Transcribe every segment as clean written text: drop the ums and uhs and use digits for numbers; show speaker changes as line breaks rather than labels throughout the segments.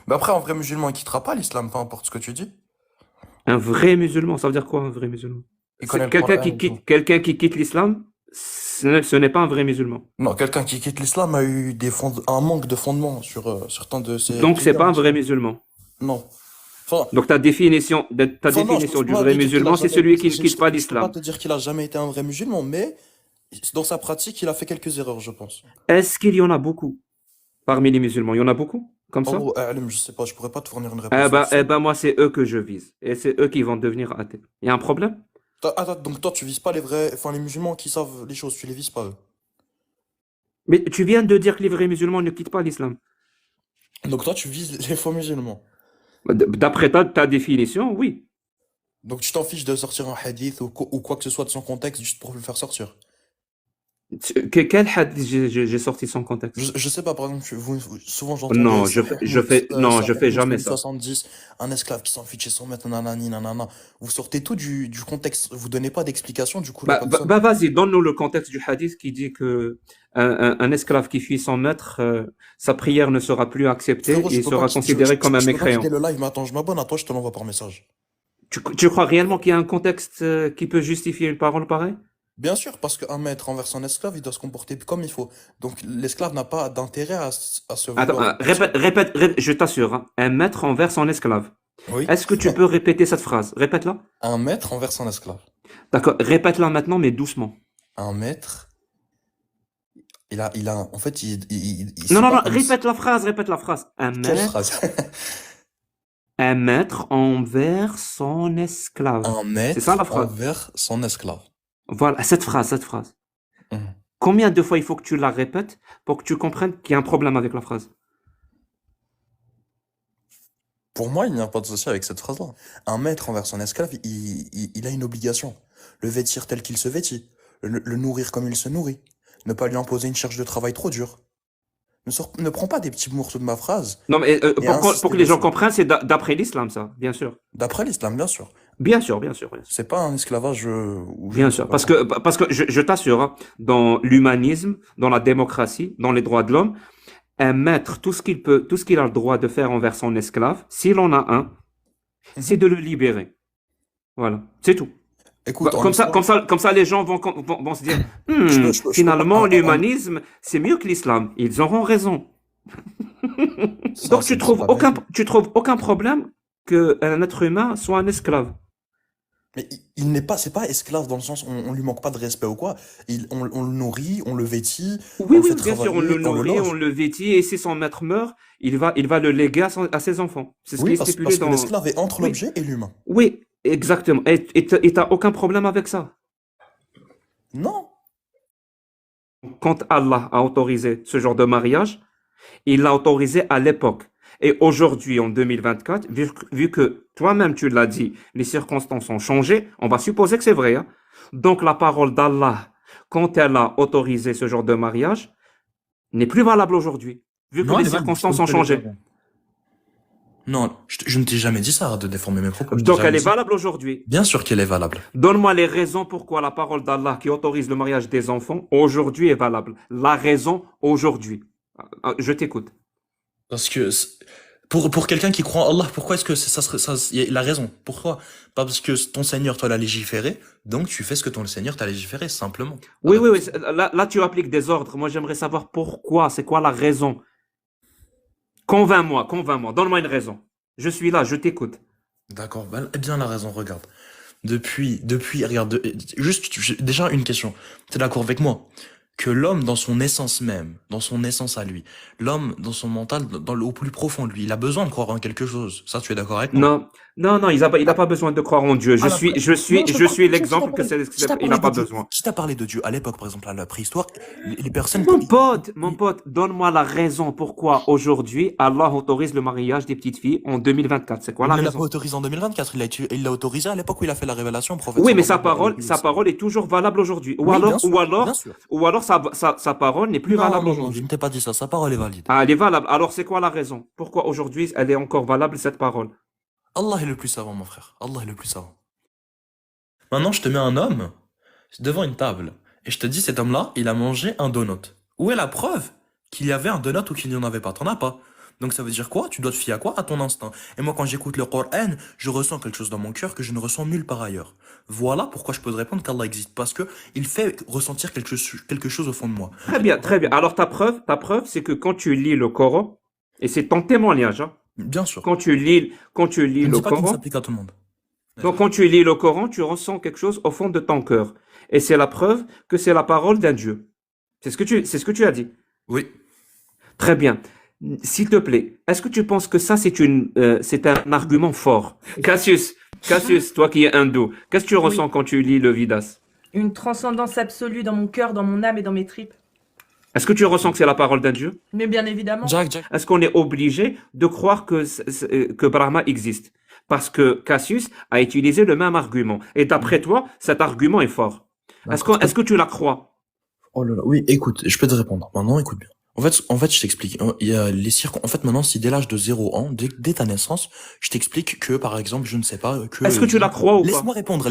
Mais après, un vrai musulman, il quittera pas l'islam, peu importe ce que tu dis.
Un vrai musulman, ça veut dire quoi un vrai musulman?
Il connaît
C'est
le Coran et tout.
quelqu'un qui quitte l'islam, ce n'est pas un vrai musulman.
Non, quelqu'un qui quitte l'islam a eu un manque de fondement sur certains de ses
Donc c'est
piliers
pas
en
un vrai
islam.
musulman.
Non. Enfin,
Donc ta
non, je
définition
peux
du
pas
vrai
te dire qu'il a
musulman, c'est
jamais,
celui qui ne quitte pas
je peux pas
l'islam.
te dire qu'il a jamais été un vrai musulman, mais dans sa pratique, il a fait quelques erreurs, je pense.
Est-ce qu'il y en a beaucoup parmi les musulmans? Il y en a beaucoup comme ça?
Allahu a'lam, je sais pas, je pourrais pas te fournir une réponse
Eh
là-dessus.
ben moi, c'est eux que je vise. Et c'est eux qui vont devenir athées. Il y a un problème?
Attends, donc toi, tu vises pas les vrais, enfin les musulmans qui savent les choses, tu les vises pas eux.
Mais tu viens de dire que les vrais musulmans ne quittent pas l'islam.
Donc toi, tu vises les faux musulmans.
D'après ta définition, oui.
Donc tu t'en fiches de sortir un hadith ou quoi que ce soit de son contexte juste pour le faire sortir.
Quel hadith j'ai sorti sans contexte?
Je sais pas, par exemple, souvent j'entends
Non, non, je fais
Sahih
jamais
Muslim
ça.
70, un esclave qui s'enfuit de chez son maître, nanani, nanana. Vous sortez tout du contexte, vous donnez pas d'explication, du coup la personne.
Vas-y, donne-nous le contexte du hadith qui dit que un esclave qui fuit son maître, sa prière ne sera plus acceptée
Frérot,
et il sera considéré comme un
je peux pas quitter
mécréant.
le live, mais attends, je m'abonne à toi, je te l'envoie par message.
Tu crois réellement qu'il y a un contexte qui peut justifier une parole pareille?
Bien sûr, parce qu'un maître envers son esclave, il doit se comporter comme il faut. Donc l'esclave n'a pas d'intérêt à se
Attends,
vouloir sortir.
je t'assure, hein, un maître envers son esclave.
Oui.
Est-ce que tu peux répéter cette phrase? Répète-la.
Un maître envers son esclave.
D'accord, répète-la maintenant, mais doucement.
Un maître, en fait,
Non,
c'est
non,
pas
non,
un,
répète la phrase.
quelle phrase?
Un maître envers son esclave.
Un
C'est ça la
maître
phrase.
envers son esclave.
Voilà, cette phrase.
Mhm.
Combien de fois il faut que tu la répètes pour que tu comprennes qu'il y a un problème avec la phrase?
Pour moi, il n'y a pas de souci avec cette phrase-là. Un maître envers son esclave, il a une obligation. Le vêtir tel qu'il se vêtit. Le nourrir comme il se nourrit. Ne pas lui imposer une charge de travail trop dure. Ne prends pas des petits morceaux de ma phrase
Non, mais
et
pour
insister
que les gens
dessus.
comprennent, c'est d'après l'islam, ça, bien sûr.
D'après l'islam, bien sûr.
Bien sûr, bien sûr, bien sûr.
C'est pas un esclavage ou je
Bien
ne sais
sûr.
pas quoi.
Parce que je t'assure, hein, dans l'humanisme, dans la démocratie, dans les droits de l'homme, un maître, tout ce qu'il a le droit de faire envers son esclave, s'il en a un, c'est
Mhm.
de le libérer. Voilà, c'est tout.
Écoute, en islam,
Comme ça, les gens vont se dire,
je peux pas.
finalement, l'humanisme, c'est mieux que l'islam. Ils auront raison.
Ça,
Donc,
c'est la vérité.
tu trouves aucun problème qu'un être humain soit un esclave.
Mais il n'est pas, c'est pas esclave dans le sens où on lui manque pas de respect ou quoi. On le nourrit, on le vêtit, on
Oui,
le
oui,
fait
bien sûr, on le
travailler, on le
nourrit, on
loge.
le vêtit, et si son maître meurt, il va le léguer à ses enfants. C'est ce qui
Oui,
est stipulé
parce que
dans...
l'esclave est entre
Oui,
l'objet et l'humain.
oui, exactement. Et t'as aucun problème avec ça.
Non.
Quand Allah a autorisé ce genre de mariage, il l'a autorisé à l'époque. Et aujourd'hui, en 2024, vu que toi-même tu l'as dit, les circonstances ont changé, on va supposer que c'est vrai, hein. Donc la parole d'Allah, quand elle a autorisé ce genre de mariage, n'est plus valable aujourd'hui, vu que
Non,
les
elle est valide, je peux
circonstances
me
ont
connecter
changé.
avant. Non, je ne t'ai jamais dit ça, de déformer mes propos, je n'ai
Donc elle
jamais
est
dit.
valable aujourd'hui.
Bien sûr qu'elle est valable.
Donne-moi les raisons pourquoi la parole d'Allah qui autorise le mariage des enfants aujourd'hui est valable. La raison aujourd'hui. Je t'écoute.
Parce que pour quelqu'un qui croit en Allah, pourquoi est-ce que ça serait ça, la raison? Pourquoi? Pas parce que ton Seigneur toi l'a légiféré, donc tu fais ce que ton Seigneur t'a légiféré, simplement.
Oui,
Rien de
oui, oui.
plus.
Là, tu appliques des ordres. Moi, j'aimerais savoir pourquoi. C'est quoi la raison? Convainc-moi, convainc-moi. Donne-moi une raison. Je suis là, je t'écoute.
D'accord, eh bien la raison, regarde. Regarde, juste, déjà une question. T'es d'accord avec moi? Que l'homme, dans son essence même, dans son essence à lui, l'homme, dans son mental, au plus profond de lui, il a besoin de croire en quelque chose. Ça, tu es d'accord avec moi?
Non, non, il a pas besoin de croire en Dieu.
À la pré- non,
Je suis
qui t'a
l'exemple que
parlé,
il n'a pas besoin.
qui t'a parlé de Dieu à l'époque, par exemple, à la préhistoire, les personnes, quand
Mon pote, donne-moi la raison pourquoi aujourd'hui Allah autorise le mariage des petites filles en 2024. C'est quoi
il
la
ne l'a pas
raison?
autorisé en 2024, il l'a autorisé à l'époque où il a fait la révélation au prophète
Oui, mais
sallallahu alayhi wa
sa
sallam.
parole est toujours valable aujourd'hui.
Oui, bien sûr, bien sûr.
Ou alors sa parole n'est plus
Non,
valable
non, non, je
aujourd'hui.
ne t'ai pas dit ça, sa parole est valide.
Ah, elle est valable. Alors c'est quoi la raison? Pourquoi aujourd'hui elle est encore valable cette parole?
Allah est le plus savant, mon frère. Allah est le plus savant. Maintenant, je te mets un homme devant une table et je te dis, cet homme-là, il a mangé un donut. Où est la preuve qu'il y avait un donut ou qu'il n'y en avait pas? T'en as pas. Donc ça veut dire quoi? Tu dois te fier à quoi? À ton instinct. Et moi, quand j'écoute le Coran, je ressens quelque chose dans mon cœur que je ne ressens nulle part ailleurs. Voilà pourquoi je peux te répondre qu'Allah existe. Parce que il fait ressentir quelque chose au fond de moi.
Très bien, très bien. Alors ta preuve, c'est que quand tu lis le Coran, et c'est ton témoignage, hein,
Bien sûr.
quand tu lis
Je ne
le
dis pas qu'il
Coran,
s'applique à tout le monde.
donc quand tu lis le Coran, tu ressens quelque chose au fond de ton cœur. Et c'est la preuve que c'est la parole d'un Dieu. C'est ce que tu as dit.
Oui.
Très bien. S'il te plaît, est-ce que tu penses que ça, c'est un argument fort? Cassius, toi qui es hindou, qu'est-ce que tu
Oui,
ressens quand tu lis le Vidas?
une transcendance absolue dans mon cœur, dans mon âme et dans mes tripes.
Est-ce que tu ressens que c'est la parole d'un Dieu?
Mais bien évidemment.
Jack.
Est-ce qu'on est obligé de croire que Brahma existe? Parce que Cassius a utilisé le même argument. Et d'après toi, cet argument est fort.
D'accord.
Est-ce que tu la crois?
Oh là là. Oui, écoute, je peux te répondre. Maintenant, écoute bien. En fait, je t'explique. Il y a les en fait, maintenant, si dès l'âge de 0 ans, dès ta naissance, je t'explique que, par exemple, je ne sais pas,
Est-ce que tu la crois ou pas?
laisse-moi répondre,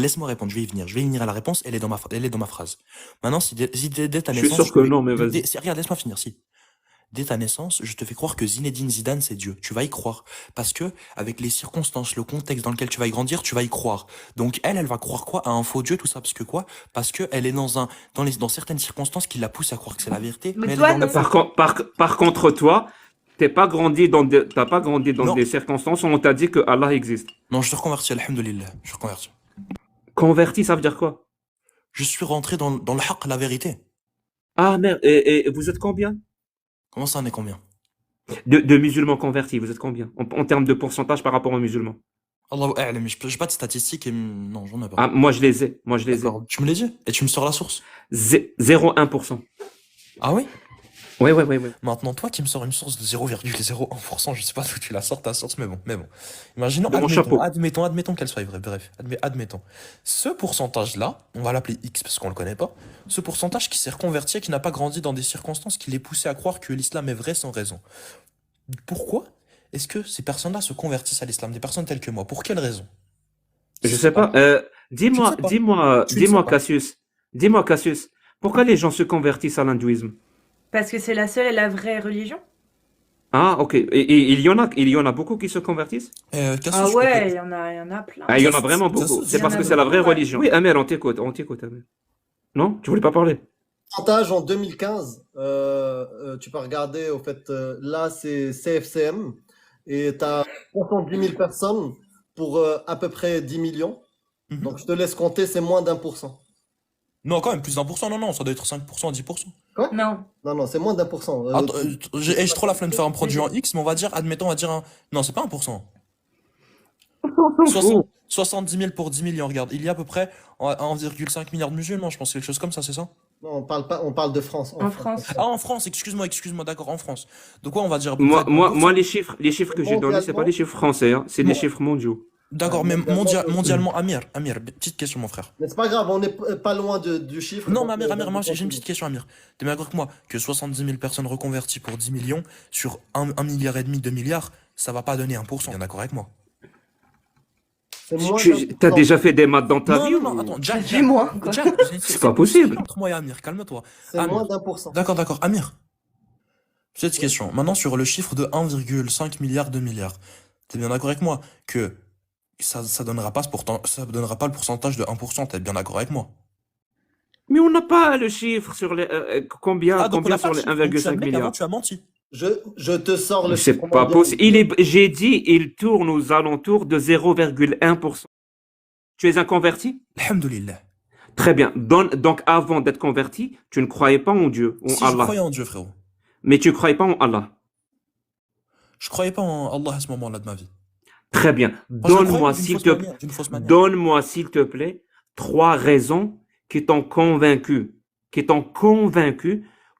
je vais y venir à la réponse, elle est dans ma phrase. Maintenant, si dès ta
Je suis
naissance,
sûr que non, mais vas-y.
regarde, laisse-moi finir, si. Dès ta naissance, je te fais croire que Zinedine Zidane, c'est Dieu. Tu vas y croire. Parce que, avec les circonstances, le contexte dans lequel tu vas y grandir, tu vas y croire. Donc, elle va croire quoi? À un faux Dieu, tout ça. Parce que quoi? Parce que elle est dans certaines circonstances qui la poussent à croire que c'est la vérité,
Mais
mais elle est
toi,
dans le
non.
faux.
Par contre, toi, t'as pas grandi dans
Non,
des circonstances où on t'a dit que Allah existe.
non, je suis reconverti, alhamdoulilah. Je suis reconverti.
Converti, ça veut dire quoi?
Je suis rentré dans le haqq, la vérité.
Ah merde, et vous êtes combien?
Comment ça en est combien?
De musulmans convertis, vous êtes combien? En termes de pourcentage par rapport aux musulmans?
Allahu a'lam, j'ai pas de statistiques et non, j'en ai pas.
Ah, moi je les ai, moi je les ai.
D'accord, tu me l'as dit? Et tu me sors la source?
0,1%.
Ah oui?
Ouais.
Maintenant, toi qui me sors une source de 0,01%, je sais pas d'où tu la sors ta source, mais bon. Imaginons,
De mon chapeau.
admettons qu'elle soit vraie, bref, admettons. Ce pourcentage-là, on va l'appeler X parce qu'on le connaît pas, ce pourcentage qui s'est reconverti et qui n'a pas grandi dans des circonstances qui l'ait poussé à croire que l'islam est vrai sans raison. Pourquoi est-ce que ces personnes-là se convertissent à l'islam, des personnes telles que moi? Pour quelle raison?
Je sais pas.
Tu ne sais pas. Tu ne sais
Dis-moi,
pas.
Cassius, pourquoi les gens se convertissent à l'hindouisme?
Parce que c'est la seule et la vraie religion.
Ah, ok. Et il y en a beaucoup qui se convertissent?
Cassius,
Ah
je peux
ouais, il y en a plein.
Ah, il y en a
Cassius,
vraiment beaucoup.
Cassius,
C'est
Il y en
parce
a
que c'est la vraie
beaucoup, ouais.
religion. Oui, Amir, on t'écoute, Amir. Non? Tu voulais pas parler?
Pourcentage en 2015, tu peux regarder, au fait, là c'est CFCM et tu as 70 000 personnes pour à peu près 10 millions.
Mhm.
Donc je te laisse compter, c'est moins d'1%.
Non, quand même, plus d'1%, non, ça doit être 5%, 10%.
Quoi?
Non.
Non, c'est moins d'1%.
Attends, j'ai trop la flemme de faire un produit en X, mais on va dire un... Non, c'est pas 1%.
On s'en fout.
70 000 pour 10 millions, regarde. Il y a à peu près 1,5 milliard de musulmans, je pense, quelque chose comme ça, c'est ça?
Non, on parle pas, on parle de France.
En France.
Ah, en France, excuse-moi, d'accord, en France. Donc quoi, on va dire à peu près
Moi,
1%.
les chiffres que j'ai donnés, c'est pas des chiffres français, hein, c'est des
Mon-
chiffres mondiaux.
D'accord, mais mondialement, Amir, petite question, mon frère.
Mais c'est pas grave, on n'est pas loin du chiffre.
Non,
donc,
mais Amir, moi, j'ai une
continue.
petite question, Amir. T'es bien d'accord que moi, que 70 000 personnes reconverties pour 10 millions sur 1,5 milliard, 2 milliards, ça va pas donner 1%. Bien d'accord avec moi?
C'est moins
T'as
d'1%.
déjà fait des maths dans ta vie
Non,
ou-
attends, Jack,
Dis-moi, quoi.
Jack,
C'est pas possible.
entre moi et Amir, calme-toi.
C'est
Amir.
moins d'1%.
D'accord, Amir. Petite question. Maintenant, sur le chiffre de 1,5 milliard, 2 milliards, t'es bien d'accord avec moi que ça donnera pas ça donnera pas le pourcentage de 1%, t'es bien d'accord avec moi?
Mais on n'a pas le chiffre sur les combien
Ah, donc on
combien
n'a pas
sur
le
les
chiffre. Donc tu
1,5
admets qu'avant
milliards.
tu as menti.
Je te sors le
C'est
chiffre
pas
mondial.
possible. J'ai dit, il tourne aux alentours de 0,1%. Tu es un converti?
Alhamdoulilah.
Très bien. Donc, avant d'être converti, tu ne croyais pas en Dieu, en
Si je
Allah.
croyais en Dieu, frérot.
Mais tu ne croyais pas en Allah.
Je croyais pas en Allah à ce moment-là de ma vie.
Très bien.
Moi, je le croyais d'une fausse manière.
Donne-moi, s'il te plaît, 3 raisons qui t'ont convaincu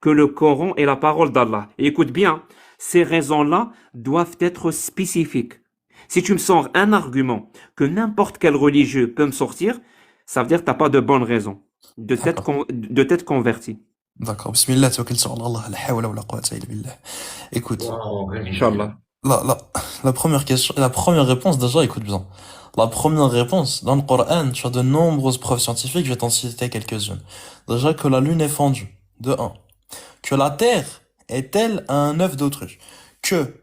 que le Coran est la parole d'Allah. Et écoute bien, ces raisons-là doivent être spécifiques. Si tu me sors un argument que n'importe quel religieux peut me sortir, ça veut dire que tu n'as pas de bonnes raisons de t'être converti.
D'accord. Bismillah, tawakkal sur Allah. La hawla wa la quwwata illa billah. Écoute.
Inch'Allah.
La première question, la première réponse, déjà, écoute bien. La première réponse, dans le Coran, tu as de nombreuses preuves scientifiques, je vais t'en citer quelques-unes. Déjà que la lune est fendue, de 1. Que la Terre est telle un œuf d'autruche.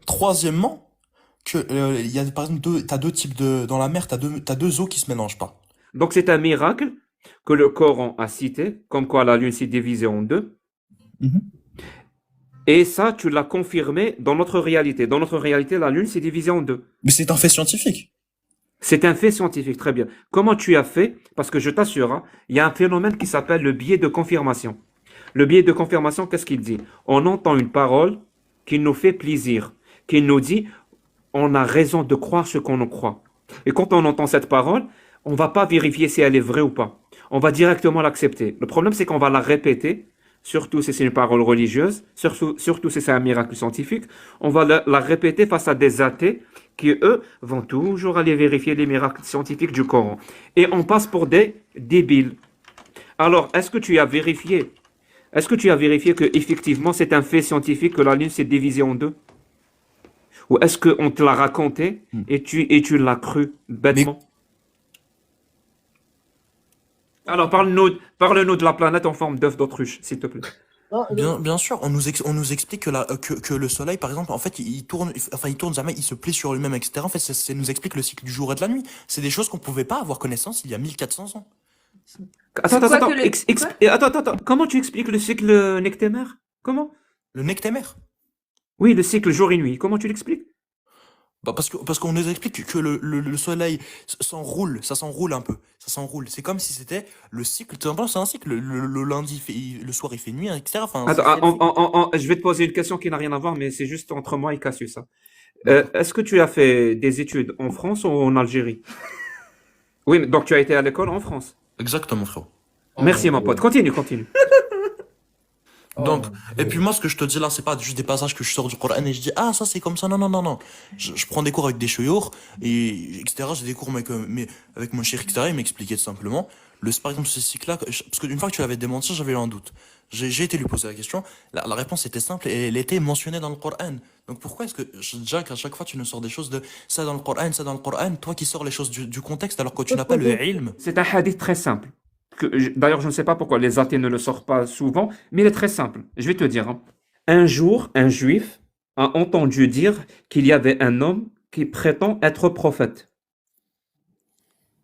Troisièmement, il y a par exemple t'as deux types dans la mer, t'as deux eaux qui se mélangent pas.
Donc c'est un miracle que le Coran a cité, comme quoi la Lune s'est divisée en deux.
Mhm.
Et ça, tu l'as confirmé dans notre réalité. Dans notre réalité, la Lune s'est divisée en deux.
Mais c'est un fait scientifique.
C'est un fait scientifique, très bien. Comment tu as fait? Parce que je t'assure, hein, il y a un phénomène qui s'appelle le biais de confirmation. Le biais de confirmation, qu'est-ce qu'il dit? On entend une parole qui nous fait plaisir, qui nous dit on a raison de croire ce qu'on en croit. Et quand on entend cette parole, on va pas vérifier si elle est vraie ou pas. On va directement l'accepter. Le problème, c'est qu'on va la répéter, surtout si c'est une parole religieuse, surtout si c'est un miracle scientifique. On va la répéter face à des athées qui, eux, vont toujours aller vérifier les miracles scientifiques du Coran. Et on passe pour des débiles. Alors, est-ce que tu as vérifié que effectivement c'est un fait scientifique que la Lune s'est divisée en deux? Ou est-ce qu'on te l'a raconté et tu l'as cru
Mais
bêtement? Alors, parle-nous de la planète en forme d'œuf d'autruche, s'il te plaît.
Non,
bien sûr, on nous explique que le soleil, par exemple, en fait, il tourne jamais, il se plie sur lui-même, etc. En fait, ça nous explique le cycle du jour et de la nuit. C'est des choses qu'on pouvait pas avoir connaissance il y a 1400 ans.
Attends,
C'est
attends,
quoi
attends.
que le... Quoi?
Attends. Comment tu expliques le cycle nectémaire? Comment?
Le nectémer.
Oui, le cycle jour et nuit. Comment tu l'expliques?
Bah parce qu'on nous explique que le soleil s'enroule, ça s'enroule un peu, ça s'enroule. C'est comme si c'était le cycle, tout simplement, c'est un cycle. Le lundi, le soir, il fait nuit, etc. Enfin,
Attends,
c'est le cycle.
je vais te poser une question qui n'a rien à voir, mais c'est juste entre moi et Cassius, ça. Est-ce que tu as fait des études en France ou en Algérie? Oui, donc tu as été à l'école en France.
Exactement, frérot.
oh
Merci,
mon
mon
Dieu.
pote. Continue.
Oh
Donc,
mon
et
Dieu.
puis moi, ce que je te dis là, c'est pas juste des passages que je sors du Coran et je dis, ah, ça c'est comme ça. Non, non, non, non. Je prends des cours avec des chouyours, et etc. J'ai des cours avec mon chéri, etc. Il m'expliquait tout simplement. Par exemple, ce cycle-là, parce qu'une fois que tu l'avais démenti, j'avais eu un doute. J'ai été lui poser la question. La réponse était simple et elle était mentionnée dans le Coran. Donc pourquoi est-ce que, Jack, à chaque fois, tu nous sors des choses de ça dans le Coran, ça dans le Coran, toi qui sors les choses du contexte alors que tu n'as pas le ilm?
C'est un hadith très simple. D'ailleurs, je ne sais pas pourquoi les athées ne le sortent pas souvent, mais il est très simple. Je vais te dire, hein. Un jour, un juif a entendu dire qu'il y avait un homme qui prétend être prophète.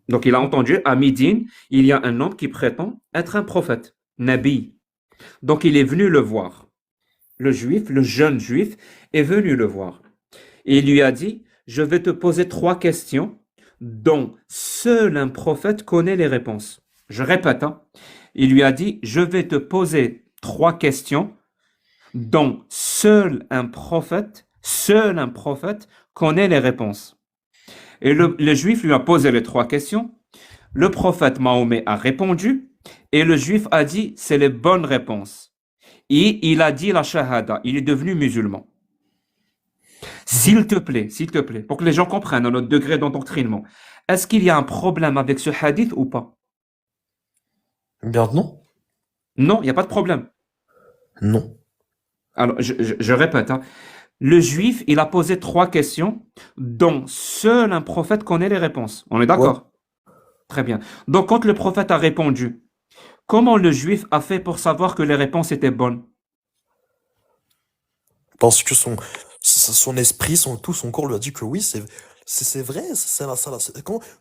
Donc, il a entendu à Médine, il y a un homme qui prétend être un prophète, Nabi. Donc, il est venu le voir. Le juif, le jeune juif, est venu le voir. Et il lui a dit, je vais te poser 3 questions dont seul un prophète connaît les réponses. Je répète, hein. Il lui a dit, je vais te poser 3 questions dont seul un prophète connaît les réponses. Et le juif lui a posé les 3 questions. Le prophète Mahomet a répondu et le juif a dit, c'est les bonnes réponses. Et il a dit la shahada, il est devenu musulman. S'il te plaît, pour que les gens comprennent à notre degré d'endoctrinement, est-ce qu'il y a un problème avec ce hadith ou pas?
Bien non.
Non, il n'y a pas de problème.
Non.
Alors, je répète, hein. Le juif, il a posé 3 questions dont seul un prophète connaît les réponses. On est
Ouais.
d'accord? Très bien. Donc, quand le prophète a répondu, comment le juif a fait pour savoir que les réponses étaient bonnes?
Parce que son esprit, son corps lui a dit que oui, c'est vrai,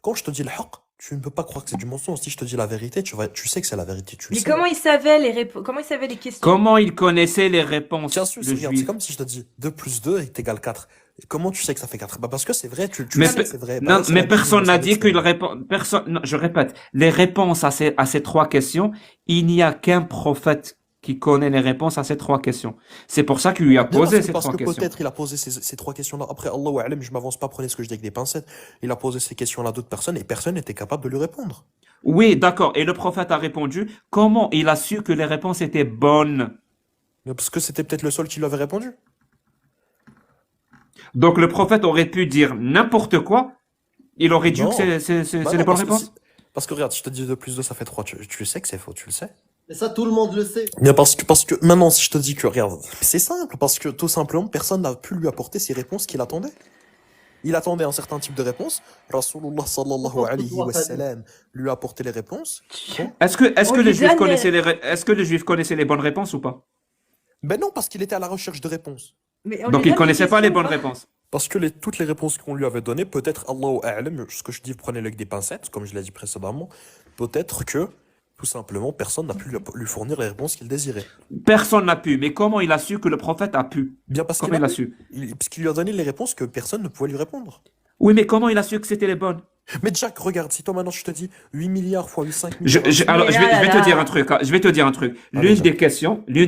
quand je te dis le haqq, tu ne peux pas croire que c'est du mensonge. Si je te dis la vérité, tu sais que c'est la vérité, tu le
Mais
sais.
comment il savait comment il savait les questions?
Comment il connaissait les réponses,
Tiens, regarde,
le
c'est
juif?
comme si je te dis 2 plus 2 est égal 4. Et comment tu sais que ça fait 4? Bah parce que c'est vrai, tu le
Mais,
sais que c'est vrai. Bah
non,
là, c'est
mais
la Bible,
personne
le
n'a
savait que
dit
c'était
qu'il
vrai.
répond. Personne, non, je répète, les réponses à ces 3 questions, il n'y a qu'un prophète qui connaît les réponses à ces 3 questions. C'est pour ça qu'il lui a
Bien
posé ces
parce
3
que
questions.
peut-être il a posé ces 3 questions-là. Après, Allahu A'lam, je m'avance pas, prenez ce que je dis avec des pincettes. Il a posé ces questions-là à d'autres personnes et personne n'était capable de lui répondre.
Oui, d'accord. Et le prophète a répondu. Comment il a su que les réponses étaient bonnes?
Mais parce que c'était peut-être le seul qui lui avait répondu.
Donc le prophète aurait pu dire n'importe quoi. Il aurait dit que
Non.
c'est
Bah
les
non,
bonnes réponses.
parce que regarde, je te dis 2 plus 2 ça fait 3. Tu le sais que c'est faux, tu le sais.
Et ça, tout le monde le sait.
Bien parce que maintenant, si je te dis que, regarde, c'est simple, parce que tout simplement, personne n'a pu lui apporter ces réponses qu'il attendait. Il attendait un certain type de réponse. Rasulullah sallallahu alayhi wa sallam lui a apporté les réponses. Bon.
Est-ce que
On
le
lui
juif
donne
connaissait est-ce que le juif connaissait les bonnes réponses ou pas?
Ben non, parce qu'il était à la recherche de réponses.
Mais on lui
Donc, il
donne des
connaissait pas les
questions ou
bonnes
pas?
réponses.
Parce que toutes les réponses qu'on lui avait données, peut-être, Allahu A'lam, ce que je dis, prenez-le avec des pincettes, comme je l'ai dit précédemment, peut-être que, tout simplement, personne n'a pu lui fournir les réponses qu'il désirait.
Personne n'a pu. Mais comment il a su que le prophète a pu?
Bien parce qu'il
Comment
a
il a
pu.
su?
Parce qu'il lui a donné les réponses que personne ne pouvait lui répondre.
Oui, mais comment il a su que c'était les bonnes?
Mais Jack, regarde, si toi maintenant je te dis 8 milliards fois 5
Je,
milliards.
alors,
Mais
je vais,
là,
je vais
là,
te dire
là.
un truc. Je vais te dire un truc.
Allez,
L'une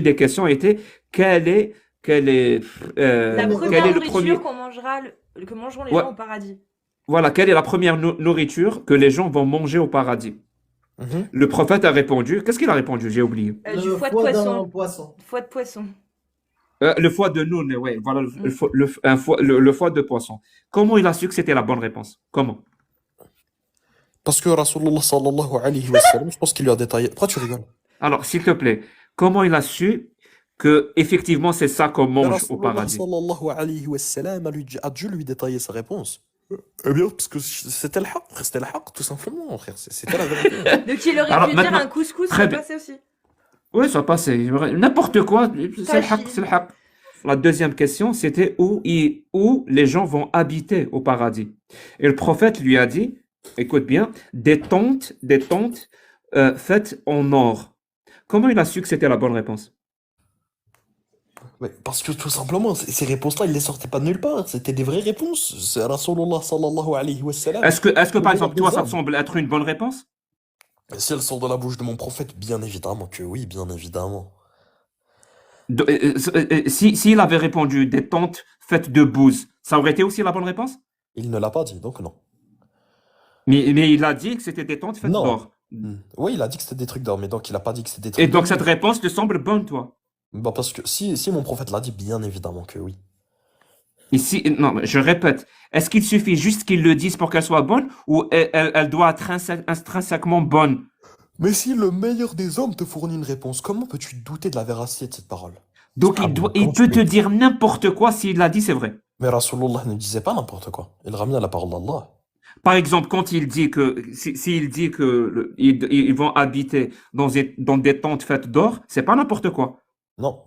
des questions était quel est, quel est,
La
quel
première
est le
nourriture
premier,
qu'on mangera, que mangeront les
Ouais.
gens au paradis.
voilà, quelle est la première nourriture que les gens vont manger au paradis?
Mhm.
Le prophète a répondu. Qu'est-ce qu'il a répondu? J'ai oublié.
Du
Le
foie de
foie d'un
poisson.
poisson.
Foie de poisson.
Le foie de noun, ouais, voilà, le foie de poisson. Comment il a su que c'était la bonne réponse? Comment?
Parce que Rasulullah sallallahu alayhi wa sallam, je pense qu'il lui a détaillé. Pourquoi tu rigoles?
Alors, s'il te plaît, comment il a su que effectivement c'est ça qu'on
Mais
mange au
Rasulullah
paradis?
sallallahu alayhi wa sallam a dû lui détailler sa réponse. Eh bien, parce que c'était le haqq, frère, c'était le haqq, tout simplement, frère. C'était la vérité.
Donc il aurait
Alors,
pu dire
maintenant,
un couscous,
très
ça
bien.
passait aussi.
Oui, ça passait. N'importe quoi, c'est le haqq,
Tagine.
c'est le haqq. La deuxième question, c'était où les gens vont habiter au paradis. Et le prophète lui a dit, écoute bien, des tentes faites en or. Comment il a su que c'était la bonne réponse?
Mais parce que tout simplement, ces réponses-là, il les sortait pas de nulle part. C'était des vraies réponses. C'est Rasulullah sallallahu alayhi wa sallam.
Est-ce que par
meilleur
exemple, toi,
des
ça te
hommes.
semble être une bonne réponse?
Si elles sortent de la bouche de mon prophète, bien évidemment que oui, bien évidemment.
S'il avait répondu des tentes faites de bouse, ça aurait été aussi la bonne réponse?
Il ne l'a pas dit, donc non.
Mais il a dit que c'était des tentes faites
Non.
d'or.
Oui, il a dit que c'était des trucs d'or, mais donc il a pas dit que c'était des
Et
trucs
donc
d'or.
cette réponse te semble bonne, toi?
Bah parce que si mon prophète l'a dit, bien évidemment que oui.
Ici, non, je répète, est-ce qu'il suffit juste qu'ils le disent pour qu'elle soit bonne ou elle doit être intrinsèquement bonne?
Mais si le meilleur des hommes te fournit une réponse, comment peux-tu douter de la véracité de cette parole?
Donc
Ah,
il
comment
peut
tu
te
peux-
dire n'importe quoi s'il l'a dit, c'est vrai.
Mais Rasulullah ne disait pas n'importe quoi. Il ramenait la parole d'Allah.
Par exemple, quand il dit que s'il dit que ils vont habiter dans des tentes faites d'or, c'est pas n'importe quoi.
Non.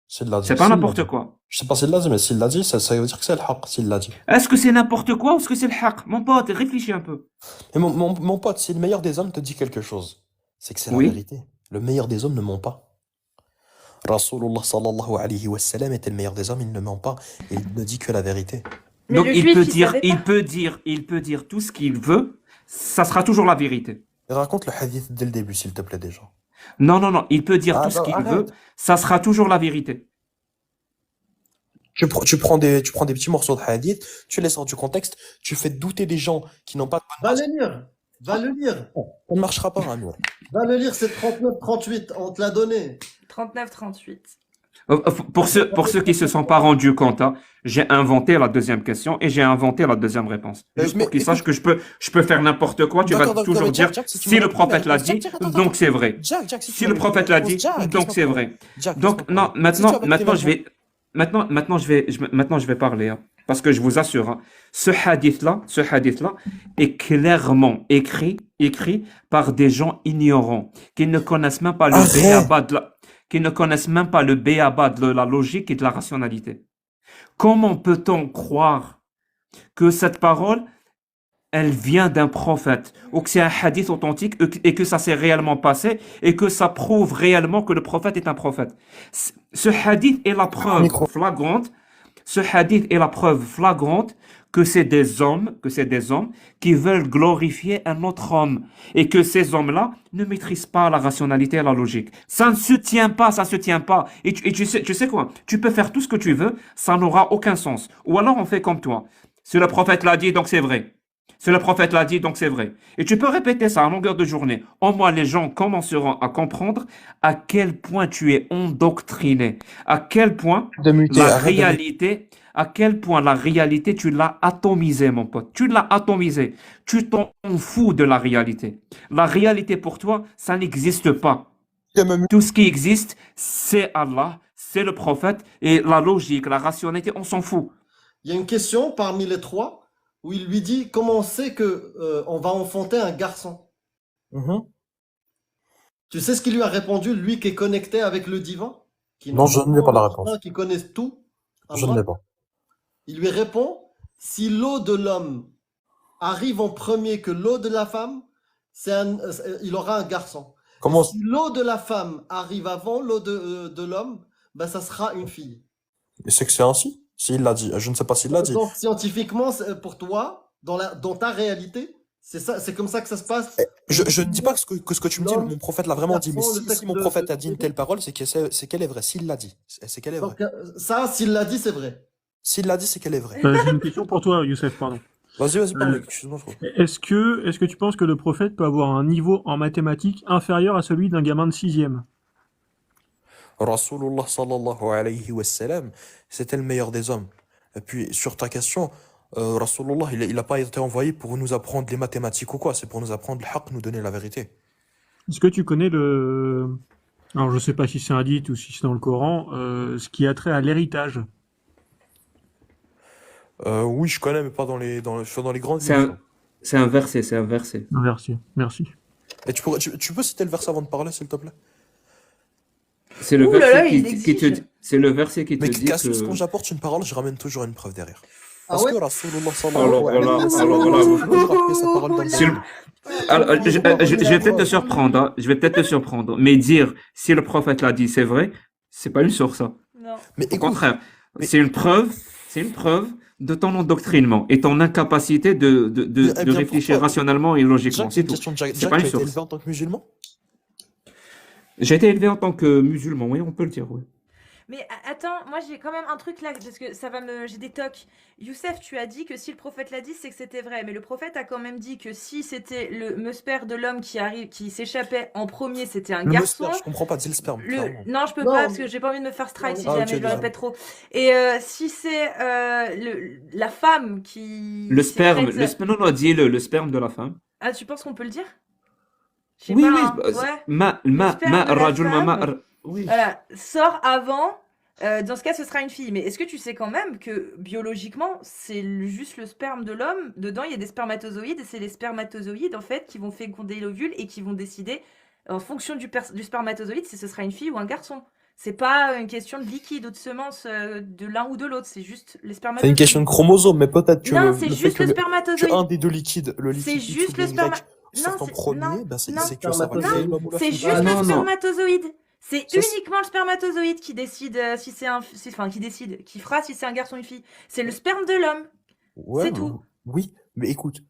S'il l'a dit.
C'est pas
s'il l'a
n'importe
dit.
quoi.
Je sais pas s'il l'a dit, mais s'il l'a dit, ça veut dire que c'est le haqq, s'il l'a dit.
Est-ce que c'est n'importe quoi ou est-ce que c'est le haqq? Mon pote, réfléchis un peu.
Mais mon pote, si le meilleur des hommes te dit quelque chose, c'est que c'est la
Oui.
vérité. Le meilleur des hommes ne ment pas. Rasulullah sallallahu alayhi wa sallam était le meilleur des hommes, il ne ment pas, il ne dit que la vérité.
Mais
Donc
le
il
juif,
peut
il
dire,
savait pas.
il peut dire tout ce qu'il veut, ça sera toujours la vérité.
Et raconte le hadith dès le début, s'il te plaît, déjà.
Non, il peut dire
Ah,
tout ce
non,
qu'il
arrête.
veut, ça sera toujours la vérité.
Tu prends des petits morceaux de hadith, tu les sors du contexte, tu fais douter des gens qui n'ont pas de bonne
Va
base.
le lire. Va le lire.
Ça ne marchera pas, Amour.
Va le lire, c'est 39-38. On te l'a donné.
39-38.
Pour ceux qui se sont pas rendus compte, hein, j'ai inventé la deuxième question et j'ai inventé la deuxième réponse. Juste
Mais
pour qu'ils
écoute-
sachent que je peux faire n'importe quoi, tu vas
D'accord,
toujours
mais
dire
Jack, si tu
si
me
le
réponds la
prophète l'a
réponse,
dit,
Jack, attends,
donc c'est vrai.
Jack, si
Si
tu
le
me réponds
prophète
la
l'a
réponse,
dit,
Jack,
donc
laisse-moi
c'est
parler.
vrai.
Jack,
Donc
laisse-moi
non,
parler. Si tu as
maintenant
validé
je vais maintenant je vais parler, hein, parce que je vous assure, hein, ce hadith-là est clairement écrit par des gens ignorants qui ne connaissent même pas le
Arrête.
béaba qui ne connaissent même pas le béaba de la logique et de la rationalité. Comment peut-on croire que cette parole, elle vient d'un prophète, ou que c'est un hadith authentique et que ça s'est réellement passé et que ça prouve réellement que le prophète est un prophète? Ce hadith est la preuve
Micro.
flagrante. Ce hadith est la preuve flagrante que c'est des hommes qui veulent glorifier un autre homme et que ces hommes-là ne maîtrisent pas la rationalité et la logique. Ça ne se tient pas, ça se tient pas. Et tu sais quoi? Tu peux faire tout ce que tu veux, ça n'aura aucun sens. Ou alors on fait comme toi. Si le prophète l'a dit, donc c'est vrai. Si le prophète l'a dit, donc c'est vrai. Et tu peux répéter ça à longueur de journée. Au moins, les gens commenceront à comprendre à quel point tu es endoctriné, à quel point à quel point la réalité, tu l'as atomisée, mon pote. Tu l'as atomisée. Tu t'en fous de la réalité. La réalité pour toi, ça n'existe pas. Tout ce qui existe, c'est Allah, c'est le prophète et la logique, la rationalité, on s'en fout.
Il y a une question parmi les trois où il lui dit comment on sait que on va enfanter un garçon.
Mhm.
Tu sais ce qu'il lui a répondu, lui qui est connecté avec le divin?
Non, je n'ai pas la réponse.
Qui connaît tout.
Je ne
Amra,
l'ai pas.
il lui répond, si l'eau de l'homme arrive en premier que l'eau de la femme, il aura un garçon.
Comment?
Si l'eau de la femme arrive avant l'eau de l'homme, ben, ça sera une fille.
C'est que c'est ainsi? S'il l'a dit. Je ne sais pas s'il l'a dit.
Donc, scientifiquement, pour toi, dans ta réalité, c'est ça, c'est comme ça que ça se passe.
Je ne dis pas que ce que tu me dis,
L'homme,
mon prophète l'a vraiment dit. Mais
garçon, le
si
texte
mon
de-
prophète a dit
de-
une telle parole, c'est qu'elle est vraie. S'il l'a dit, c'est qu'elle est vraie.
Donc, ça, s'il l'a dit, c'est vrai.
S'il l'a dit, c'est qu'elle est vraie.
J'ai une question pour toi, Youssef, pardon.
Vas-y, parle,
Euh,
excuse-moi, frère.
Est-ce que tu penses que le prophète peut avoir un niveau en mathématiques inférieur à celui d'un gamin de 6e?
Rasulullah sallallahu alayhi wa sallam, c'était le meilleur des hommes. Et puis, sur ta question, Rasulullah, il n'a pas été envoyé pour nous apprendre les mathématiques ou quoi, c'est pour nous apprendre le haqq, nous donner la vérité.
Est-ce que tu connais le... Alors, je sais pas si c'est un hadith ou si c'est dans le Coran, ce qui a trait à l'héritage.
Oui, je connais, mais pas dans les grandes
C'est
lignes.
un, c'est un verset, c'est un verset.
Merci, merci.
Et tu peux citer le verset avant de parler, s'il te plaît?
C'est le
Ouh là
verset
là, il
qui te
exige.
c'est le verset qui te
Mais
dit
Cassius, quand
que
j'apporte une parole, je ramène toujours une preuve derrière.
Ah
Parce
ouais?
que Rasulullah
alors
sallallahu alayhi
voilà,
wa sallam,
alors voilà.
il faut toujours appuyer sa parole dans le
Si le-
Coran.
Alors, je vais peut-être te surprendre, hein, je vais peut-être te surprendre, mais dire si le prophète l'a dit, c'est vrai, c'est pas une source, ça.
Non.
Mais
Au
écoute,
contraire,
mais-
c'est une preuve de ton endoctrinement et ton incapacité de
Eh bien,
réfléchir
pourquoi?
rationnellement et logiquement,
Jack,
c'est
une
tout.
question de Jack.
C'est
Jack,
pas
tu
une
as été
source.
élevé en tant que musulman?
J'ai été élevé en tant que musulman, oui, on peut le dire, oui.
Mais attends, moi j'ai quand même un truc là, parce que ça va me. J'ai des tocs. Youssef, tu as dit que si le prophète l'a dit, c'est que c'était vrai. Mais le prophète a quand même dit que si c'était le musper de l'homme qui s'échappait en premier, c'était un
Le
garçon.
sperme, je comprends pas, dis le sperme, clairement.
Non, je peux
Non,
pas parce que j'ai pas envie de me faire strike si
Ah,
jamais
ok,
je le
désolé.
répète trop. Et si c'est la femme qui.
Le sperme,
sécrète-
non, on a dit le sperme de la femme.
Ah, tu penses qu'on peut le dire? Je sais
Oui,
pas,
oui,
hein.
bah,
Ouais.
ma
sperme de la
rajul
femme.
oui.
Voilà, sort avant. Dans ce cas, ce sera une fille. Mais est-ce que tu sais quand même que biologiquement, c'est juste le sperme de l'homme? Dedans, il y a des spermatozoïdes et c'est les spermatozoïdes en fait qui vont féconder l'ovule et qui vont décider en fonction du spermatozoïde si ce sera une fille ou un garçon. C'est pas une question de liquide ou de semence de l'un ou de l'autre, c'est juste les
C'est
spermatozoïdes.
une question de chromosome, mais peut-être que
Non,
le
c'est
fait
juste
que
le
que
spermatozoïde.
un des deux liquides, le
C'est
liquide X
juste
ou bien
le sperma.
Y, sorte en
c'est-
premier,
non,
ben
non,
c'est que ça va créer
Spermatozoïde.
l'homme ou la
c'est
fille.
juste
Ah,
le
non, non.
spermatozoïde. C'est
Ça, c'est-
uniquement le spermatozoïde qui décide si c'est enfin qui décide, qui fera si c'est un garçon ou une fille. C'est le sperme de l'homme.
Ouais,
C'est tout.
oui, mais écoute,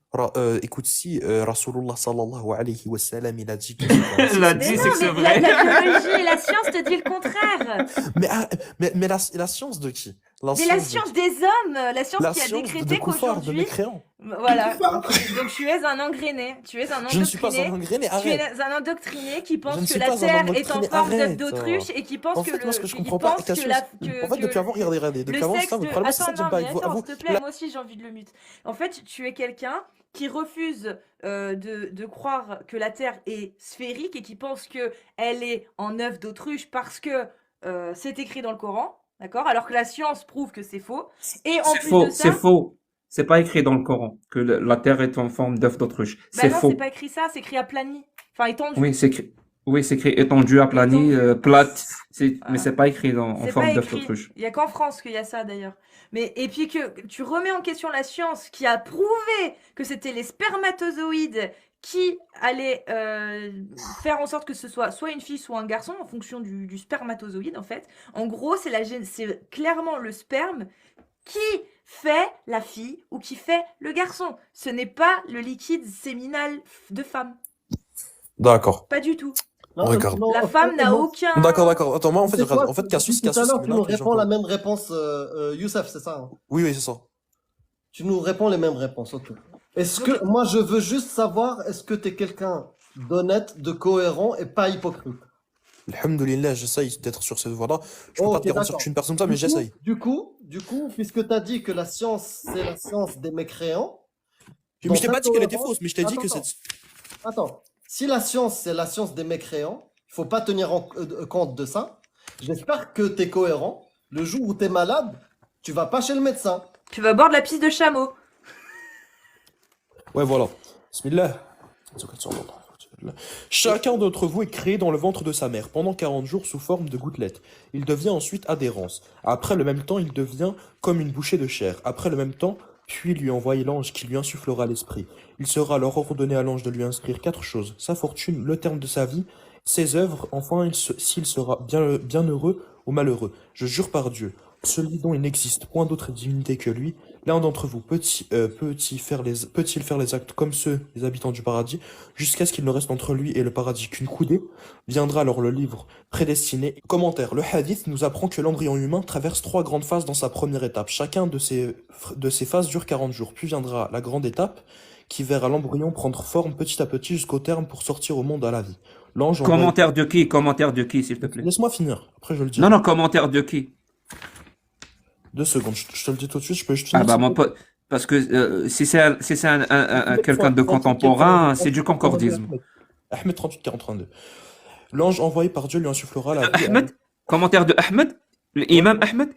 écoute, si Rasulullah sallallahu alayhi wa sallam, il a dit que
Elle a
Mais
dit,
non,
c'est que c'est
mais
vrai.
la biologie et la science te dit le contraire.
mais la science de qui?
Mais la
science de
science
qui?
des hommes, la science
La
qui a
science
décrété
de Koufar, de
qu'aujourd'hui,
mécréants.
voilà. Donc tu es un engrainé, tu es un
Je ne suis pas un
endoctriné.
engrené,
Tu
arrête.
es un endoctriné qui
Je
pense
ne
que
suis
la
pas un
Terre est en
endoctriné,
forme d'œuf
arrête.
d'autruche et qui pense
En
que
fait, moi, ce que je
il
comprends pas,
pense que
Cassius,
la
en fait, depuis avant, regardez, depuis
le
avant, c'est
sexe
ça,
de...
votre problème, c'est ça que
Attends,
j'aime pas
non,
avec
mais
vous.
attends,
vous-
s'il te plaît,
la-
moi aussi j'ai envie de le mute. En fait, tu es quelqu'un qui refuse de croire que la Terre est sphérique et qui pense que elle est en œuf d'autruche parce que c'est écrit dans le Coran, d'accord? Alors que la science prouve que c'est faux. Et en
C'est
plus
faux,
de
c'est
ça,
faux. C'est pas écrit dans le Coran que la terre est en forme d'œuf d'autruche.
bah
C'est
non,
faux.
c'est pas écrit ça, c'est écrit aplani. Enfin, étendu.
Oui, c'est écrit étendu, aplani,
Étendu.
plate. Mais
Voilà.
c'est pas écrit en
C'est
forme
pas
d'œuf
écrit.
d'autruche.
Il y a qu'en France qu'il y a ça d'ailleurs. Mais et puis que tu remets en question la science qui a prouvé que c'était les spermatozoïdes qui allaient faire en sorte que ce soit une fille soit un garçon en fonction du spermatozoïde en fait. En gros, c'est clairement le sperme qui fait la fille ou qui fait le garçon. Ce n'est pas le liquide séminal de femme.
D'accord.
Pas du tout.
Non,
Regarde.
sinon,
La femme n'a
moi,
aucun.
D'accord. Attends, moi, en fait,
c'est quoi,
Cassius,
tout à l'heure,
il
tu
met
nous
là que les gens
réponds la
parlent.
même réponse, Youssef, c'est ça, hein?
Oui, c'est ça.
Tu nous réponds les mêmes réponses, ok. Est-ce que, moi, je veux juste savoir, est-ce que tu es quelqu'un d'honnête, de cohérent et pas hypocrite?
Alhamdulillah, j'essaye d'être sur cette voie-là. Je peux
Ok,
pas te garantir
d'accord.
que je suis une personne comme ça, mais j'essaye.
Du coup, puisque tu as dit que la science, c'est la science des mécréants,
Mais je t'ai
dans
pas
ta
dit qu'elle était
cohérence-
fausse, mais je t'ai dit que
Attends,
c'est.
Attends, si la science, c'est la science des mécréants, il faut pas tenir compte de ça. J'espère que tu es cohérent. Le jour où tu es malade, tu vas pas chez le médecin.
Tu vas boire de la pisse de chameau.
Ouais, voilà. Bismillah. Chacun d'entre vous est créé dans le ventre de sa mère pendant 40 jours sous forme de gouttelettes. Il devient ensuite adhérence. Après le même temps, il devient comme une bouchée de chair. Après le même temps, puis lui envoie l'ange qui lui insufflera l'esprit. Il sera alors ordonné à l'ange de lui inscrire 4 choses, sa fortune, le terme de sa vie, ses œuvres, enfin s'il sera bien heureux ou malheureux. Je jure par Dieu, celui dont il n'existe point d'autre divinité que lui, l'un d'entre vous peut-il faire les actes comme ceux des habitants du paradis, jusqu'à ce qu'il ne reste entre lui et le paradis qu'une coudée? Viendra alors le livre prédestiné. Commentaire. Le hadith nous apprend que l'embryon humain traverse 3 grandes phases dans sa première étape. Chacun de ces phases dure 40 jours. Puis viendra la grande étape qui verra l'embryon prendre forme petit à petit jusqu'au terme pour sortir au monde à la vie. L'ange envoie...
Commentaire de qui? Commentaire de qui, s'il te plaît?
Laisse-moi finir, après je le dis.
Non, non, commentaire de qui?
2 secondes, je te le dis tout de suite, je peux juste
Ah
finir.
bah mon pote, parce que si c'est quelqu'un de contemporain, c'est du concordisme.
Ahmed 38-42. L'ange envoyé par Dieu lui insufflera la vie.
Ahmed? Commentaire de Ahmed? L'imam Ahmed?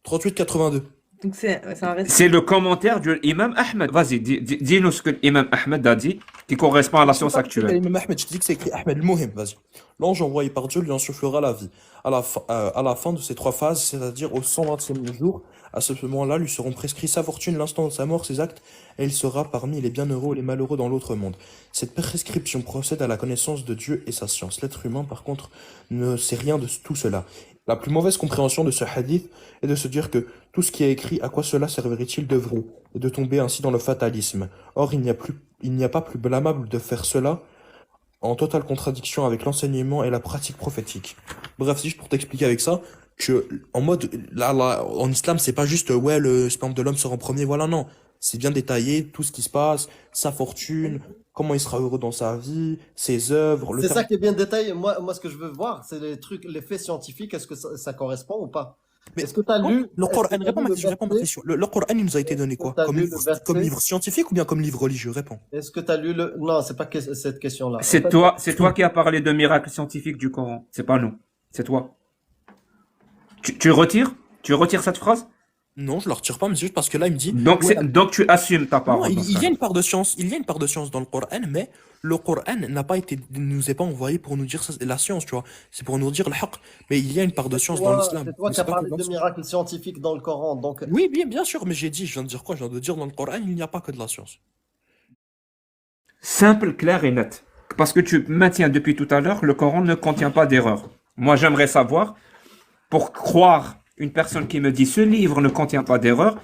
38-82.
Donc c'est un récit.
C'est le commentaire de l'imam Ahmed. Vas-y, dis-nous ce que l'imam Ahmed a dit qui correspond à la science actuelle.
L'imam Ahmed, je te dis que c'est écrit Ahmed al-Muhim, vas-y. L'ange envoyé par Dieu lui insufflera la vie. À la fin de ces 3 phases, c'est-à-dire au 120e jour, à ce moment-là, lui seront prescrits sa fortune, l'instant de sa mort, ses actes, et il sera parmi les bienheureux et les malheureux dans l'autre monde. Cette prescription procède à la connaissance de Dieu et sa science. L'être humain, par contre, ne sait rien de tout cela. La plus mauvaise compréhension de ce hadith est de se dire que tout ce qui est écrit, à quoi cela servirait-il de vrai, et de tomber ainsi dans le fatalisme. Or, il n'y a pas plus blâmable de faire cela en totale contradiction avec l'enseignement et la pratique prophétique. Bref, c'est juste pour t'expliquer avec ça que, en mode, là, en islam, c'est pas juste, ouais, le sperme de l'homme sera en premier, voilà, non. C'est bien détaillé, tout ce qui se passe, sa fortune, comment il sera heureux dans sa vie, ses œuvres, le
C'est
terme-
ça qui est bien détaillé. Moi, ce que je veux voir, c'est les faits scientifiques. Est-ce que ça correspond ou pas?
Mais
Est-ce que tu as lu
Le
est-ce que
Coran,
t'as lu
réponds à
le
ma question, réponds à ma
verset
question. Le Coran, il nous a été donné quoi?
T'as
Comme
lu
livre,
le verset
comme livre scientifique ou bien comme livre religieux? Réponds.
Est-ce que tu as lu le... Non, c'est pas cette question-là. En
C'est
fait,
toi qui as parlé de miracles scientifiques du Coran. C'est pas nous. C'est toi. Tu retires? Tu retires cette phrase?
Non, je le retire pas, mais c'est juste parce que là, il me dit.
Donc,
Ouais,
donc tu assumes ta
non,
parole.
il
dans ce
y a
cas.
une part de science, il y a une part de science dans le Coran, mais le Coran nous est pas envoyé pour nous dire la science, tu vois. C'est pour nous dire le haqq. Mais il y a une part de science dans l'islam.
c'est toi
Mais
qui
c'est
as
pas
parlé
que dans
de
le-
miracles scientifiques dans le Coran. Donc,
Oui, bien sûr, mais j'ai dit, je viens de dire quoi? Je viens de dire dans le Coran, il n'y a pas que de la science.
Simple, clair et net. Parce que tu maintiens depuis tout à l'heure, le Coran ne contient pas d'erreur. Moi, j'aimerais savoir, pour croire une personne qui me dit ce livre ne contient pas d'erreur,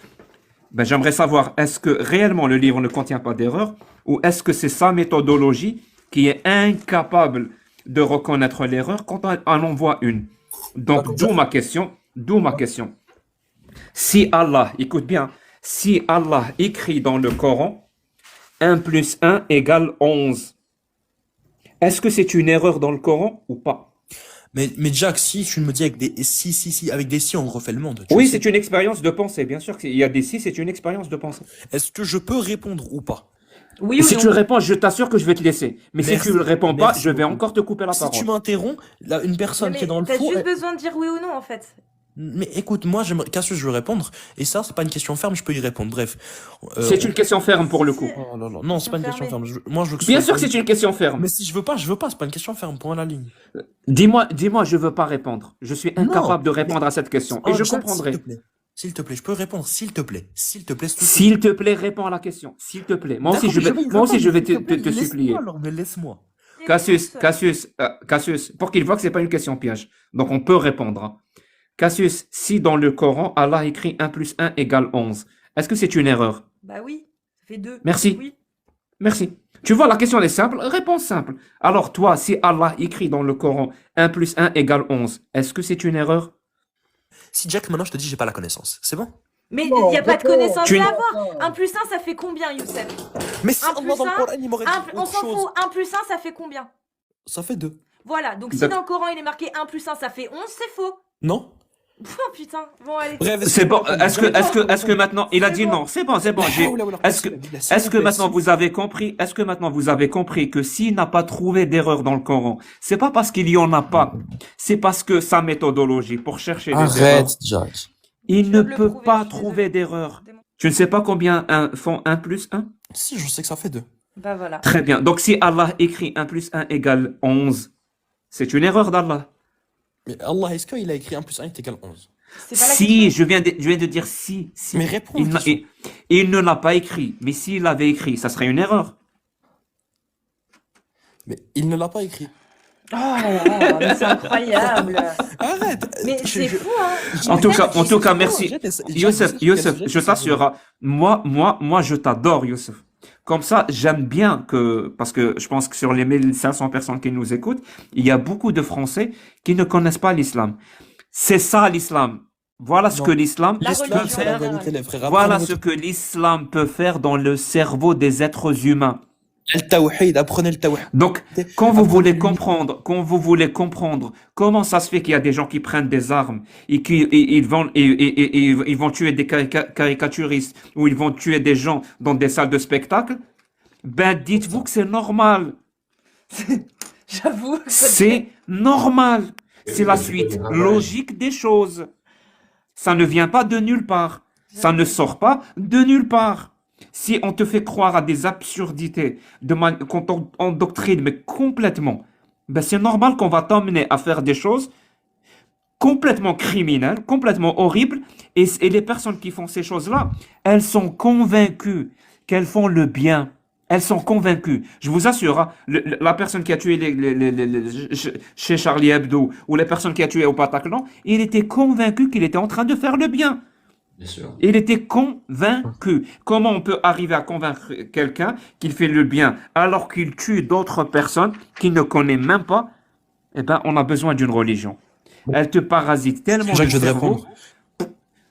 ben, j'aimerais savoir est-ce que réellement le livre ne contient pas d'erreur ou est-ce que c'est sa méthodologie qui est incapable de reconnaître l'erreur quand on en voit une. Donc, d'où ma question. Si Allah, écoute bien, si Allah écrit dans le Coran 1 plus 1 égale 11, est-ce que c'est une erreur dans le Coran ou pas?
Mais Jack, si tu me dis avec des si, avec des si, on refait le monde. Tu
Oui,
sais.
c'est une expérience de pensée, bien sûr qu'il y a des si, c'est une expérience de pensée.
Est-ce que je peux répondre ou pas?
Oui
Et
ou
si
non?
tu réponds, je t'assure que je vais te laisser. Mais
Merci,
si tu ne réponds pas,
merci
je vais
beaucoup.
encore te couper la
Si
parole.
tu m'interromps, là, une personne
Mais
qui est dans le
t'as
faux.
juste besoin de dire oui ou non en fait.
Mais écoute, moi, Cassius, je veux répondre. Et ça, c'est pas une question ferme, je peux y répondre. Bref.
C'est une question ferme pour le coup.
Oh là là. Non, c'est pas une question
Fermée.
ferme. Moi, je veux que ce
Bien
soit
sûr que
pas
c'est une question ferme.
Mais si je veux pas, c'est pas une question ferme. Point à la ligne.
Dis-moi, je veux pas répondre. Je suis incapable de répondre à cette question. Et
Oh,
je
Jack,
comprendrai.
S'il te plaît, je peux répondre, s'il te plaît. S'il te plaît, s'il te plaît.
S'il te plaît, réponds à la question. S'il te plaît. Moi aussi, je vais te supplier.
Alors, mais laisse-moi.
Cassius, pour qu'il voit que c'est pas une question piège. Donc, on peut répondre. Hein. Cassius, si dans le Coran, Allah écrit 1 plus 1 égale 11, est-ce que c'est une erreur?
Bah oui, ça fait 2.
Merci.
Oui.
Merci. Tu vois, la question est simple, réponse simple. Alors toi, si Allah écrit dans le Coran 1 plus 1 égale 11, est-ce que c'est une erreur?
Si Jack, maintenant, je te dis, j'ai pas la connaissance. C'est bon?
Mais il
Non,
n'y a pas de
d'accord.
connaissance
Tu-
à avoir. 1 plus 1, ça fait combien, Youssef?
Mais si
Un
Allah,
plus
dans le
un,
Coran, il m'aurait dit
On
autre
s'en
chose.
fout. 1 plus 1, ça fait combien?
Ça fait 2.
Voilà, donc si
D'accord.
dans le Coran il est marqué 1 plus 1, ça fait 11, c'est faux.
Non?
Oh putain, bon allez.
Bref,
C'est bon. Est-ce que maintenant, il a dit non. C'est bon. Est-ce que maintenant vous avez compris, que s'il n'a pas trouvé d'erreur dans le Coran, c'est pas parce qu'il y en a pas, c'est parce que sa méthodologie pour chercher les erreurs,
Jack.
il
Je
ne
viens de le
peut
prouver,
pas
je suis
trouver
désolée.
d'erreur. Tu ne sais pas combien font 1 plus 1?
Si, je sais que ça fait 2.
Bah voilà.
Très bien. Donc, si Allah écrit 1 plus 1 égale 11, c'est une erreur d'Allah.
Mais Allah, est-ce qu'il a écrit 1 plus 1 est égal 11?
C'est pas la
Si,
question.
je viens de dire si.
Mais réponds
Il,
aux questions.
il ne l'a pas écrit. Mais s'il l'avait écrit, ça serait une erreur.
Mais il ne l'a pas écrit.
Oh là là, mais c'est incroyable.
Arrête!
Mais c'est fou, hein.
En tout cas,
C'est
merci. Youssef, je t'assure, hein, moi, je t'adore, Youssef. Comme ça, j'aime bien parce que je pense que sur les 1500 personnes qui nous écoutent, il y a beaucoup de Français qui ne connaissent pas l'islam. C'est ça l'islam. Voilà ce
Non.
que l'islam
La
peut
L'islam, c'est la
faire.
vérité, les frères.
Voilà
Apprenez
ce que l'islam peut faire dans le cerveau des êtres humains.
le tawhid, apprenez le tawhid.
Donc, quand vous
Apprenez
voulez
le-
comprendre comment ça se fait qu'il y a des gens qui prennent des armes et ils vont tuer des caricaturistes ou ils vont tuer des gens dans des salles de spectacle, ben dites-vous que c'est normal.
J'avoue.
C'est normal. C'est la suite logique des choses. Ça ne vient pas de nulle part. Ça ne sort pas de nulle part. Si on te fait croire à des absurdités, qu'on t'endoctrine, mais complètement, ben c'est normal qu'on va t'emmener à faire des choses complètement criminelles, complètement horribles, et les personnes qui font ces choses-là, elles sont convaincues qu'elles font le bien. Elles sont convaincues. Je vous assure, hein, la personne qui a tué chez Charlie Hebdo, ou les personnes qui a tué au Bataclan, il était convaincu qu'il était en train de faire le bien.
Bien sûr.
Il était convaincu. Comment on peut arriver à convaincre quelqu'un qu'il fait le bien alors qu'il tue d'autres personnes qu'il ne connaît même pas? Eh ben, on a besoin d'une religion. Elle te parasite tellement
Jacques,
le
je vais te
cerveau.
répondre.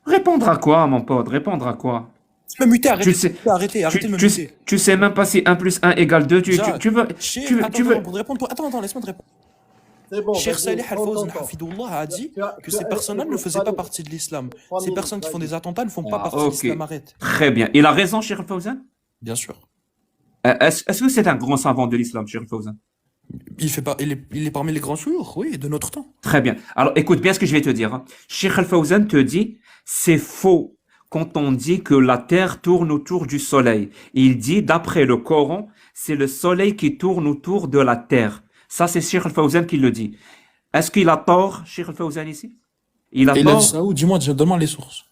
Répondre à quoi, mon pote? Répondre à quoi?
Me muter,
Tu
arrêtez,
sais,
arrêtez de me
tu,
muter.
tu sais même pas si 1 plus 1 égale 2.
Jacques,
Tu veux,
Cheikh,
tu veux.
attends, pour te répondre, attends, laisse-moi te répondre.
C'est bon,
Cheikh
vas-y,
Salih
on
Al-Fawzan
t'entend.
Hafidullah a dit que
Tu
ces
as-
personnes-là ne
écoute,
faisaient pas
Fanny,
partie de l'islam.
3
Ces
minutes,
personnes qui font
vas-y.
des attentats ne font pas
Ah,
partie de
ok.
l'islam, arrête.
Très bien. Il a raison, Cheikh Fawzan?
Bien sûr.
Est-ce que c'est un grand savant de l'islam, Cheikh Fawzan?
Il est parmi les grands jours, oui, de notre temps.
Très bien. Alors, écoute bien ce que je vais te dire, hein. Cheikh Al-Fawzan te dit, c'est faux quand on dit que la Terre tourne autour du Soleil. Il dit, d'après le Coran, c'est le Soleil qui tourne autour de la Terre. Ça, c'est Cheikh Al-Fawzan qui le dit. Est-ce qu'il a tort, Cheikh Al-Fawzan, ici? Il a
Et il a
tort.
dit ça où? Dis-moi, donne-moi les sources.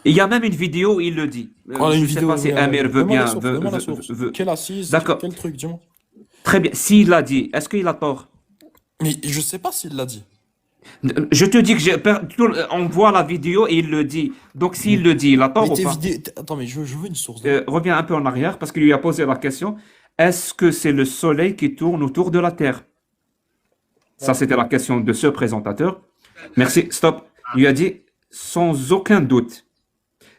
Il y a même une vidéo où il le dit.
Oh,
Je
une
ne sais
vidéo,
pas si Amir veut
donne-moi
bien.
les sources, donne-moi la source. Quelle assise,
D'accord.
quel truc, dis-moi.
Très bien. S'il l'a dit, est-ce qu'il a tort?
Mais je sais pas s'il l'a dit.
Je te dis que on voit la vidéo et il le dit. Donc s'il le dit, il a tort
Mais
ou
tes
pas?
vidéos... Attends, mais je veux une source.
Reviens un peu en arrière parce qu'il lui a posé la question. Est-ce que c'est le soleil qui tourne autour de la Terre? Ça, c'était la question de ce présentateur. Merci, stop. Il lui a dit, sans aucun doute,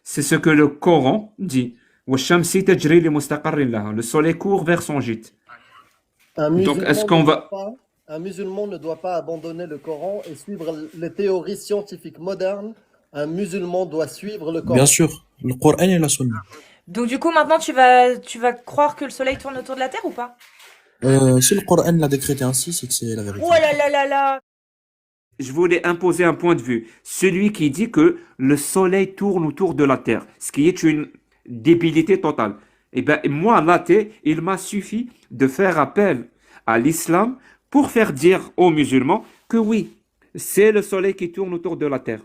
c'est ce que le Coran dit. وَالشَّمْسِ تَجْرِي لِمُسْتَقَرٍّ لَهَا. Le soleil court vers son gîte. Donc, est-ce qu'on va...
Un musulman ne doit pas abandonner le Coran et suivre les théories scientifiques modernes. Un musulman doit suivre le Coran.
Bien sûr, le Coran et la Sunna.
Donc du coup, maintenant, tu vas croire que le soleil tourne autour de la Terre ou pas?
Si le Coran l'a décrété ainsi, c'est que c'est la vérité.
Oh là là là là!
Je voulais imposer un point de vue. Celui qui dit que le soleil tourne autour de la Terre, ce qui est une débilité totale. Eh bien, moi, l'athée, il m'a suffi de faire appel à l'islam pour faire dire aux musulmans que oui, c'est le soleil qui tourne autour de la Terre.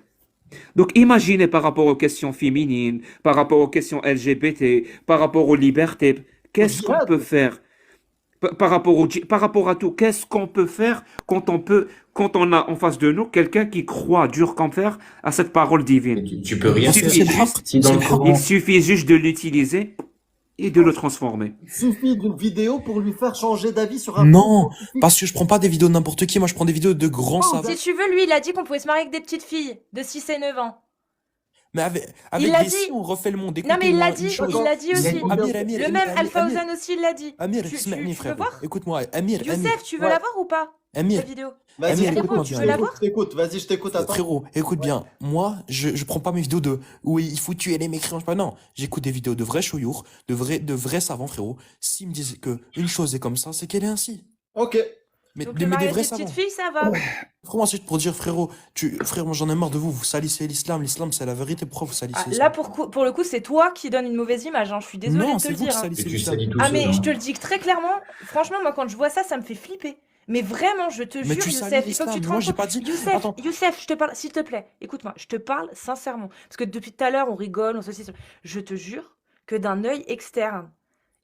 Donc imaginez par rapport aux questions féminines, par rapport aux questions LGBT, par rapport aux libertés, qu'est-ce qu'on peut faire par rapport à tout, qu'est-ce qu'on peut faire quand on a en face de nous quelqu'un qui croit dur comme fer à cette parole divine?
Tu peux rien
Il
faire.
suffit juste-
Si dans le Coran,
Il suffit juste de l'utiliser et de le transformer.
Il suffit d'une vidéo pour lui faire changer d'avis sur un
Non,
point spécifique.
parce que je prends pas des vidéos de n'importe qui, moi je prends des vidéos de grands savants.
Si tu veux, lui, il a dit qu'on pouvait se marier avec des petites filles de 6 et 9 ans.
Mais avec
Il l'a
des
dit.
si on refait le monde.
Non, mais il l'a
Écoutez-moi
dit,
une chose.
il l'a dit aussi.
Amir,
Le même Al-Fawzan aussi, il l'a dit.
Amir,
Tu
اسمعني,
veux
frère.
voir?
Écoute-moi, Amir,
Youssef, tu veux
Ouais.
la voir ou pas?
Amir,
La vidéo.
Vas-y,
Amir,
je
écoute-moi
t'écoute,
bien.
Tu veux la
je
voir?
t'écoute. Vas-y, je t'écoute. Attends.
Frérot, écoute bien. Moi, je prends pas mes vidéos de où il faut tuer les mécréants. Pas. Non, j'écoute des vidéos de vrais chouyours, de vrais savants, frérot. S'ils me disent que une chose est comme ça, c'est qu'elle est ainsi.
Ok.
Donc
mais
le
des
mariage
vrais
des petites
savants.
filles, ça va.
Vraiment, c'est pour dire, frérot, frère, moi j'en ai marre de vous, vous salissez l'islam, l'islam c'est la vérité, pourquoi vous
Ah,
salissez
là,
ça?
pour le coup, c'est toi qui donne une mauvaise image, hein. Je suis désolée
Non,
de te
c'est
le
vous qui
dire, hein.
salissez
Mais tu
l'islam.
salis tout
Ah,
seul,
mais je te
hein.
le dis très clairement, franchement, moi, quand je vois ça, ça me fait flipper. Mais vraiment, je te
Mais
jure,
tu salis
Youssef, il faut que tu
l'islam.
te
Moi,
rendes
j'ai
compte.
pas dit.
Youssef,
Attends,
Youssef, je te parle, s'il te plaît, écoute-moi, je te parle sincèrement. Parce que depuis tout à l'heure, on rigole, on ceci, cela. Je te jure que d'un œil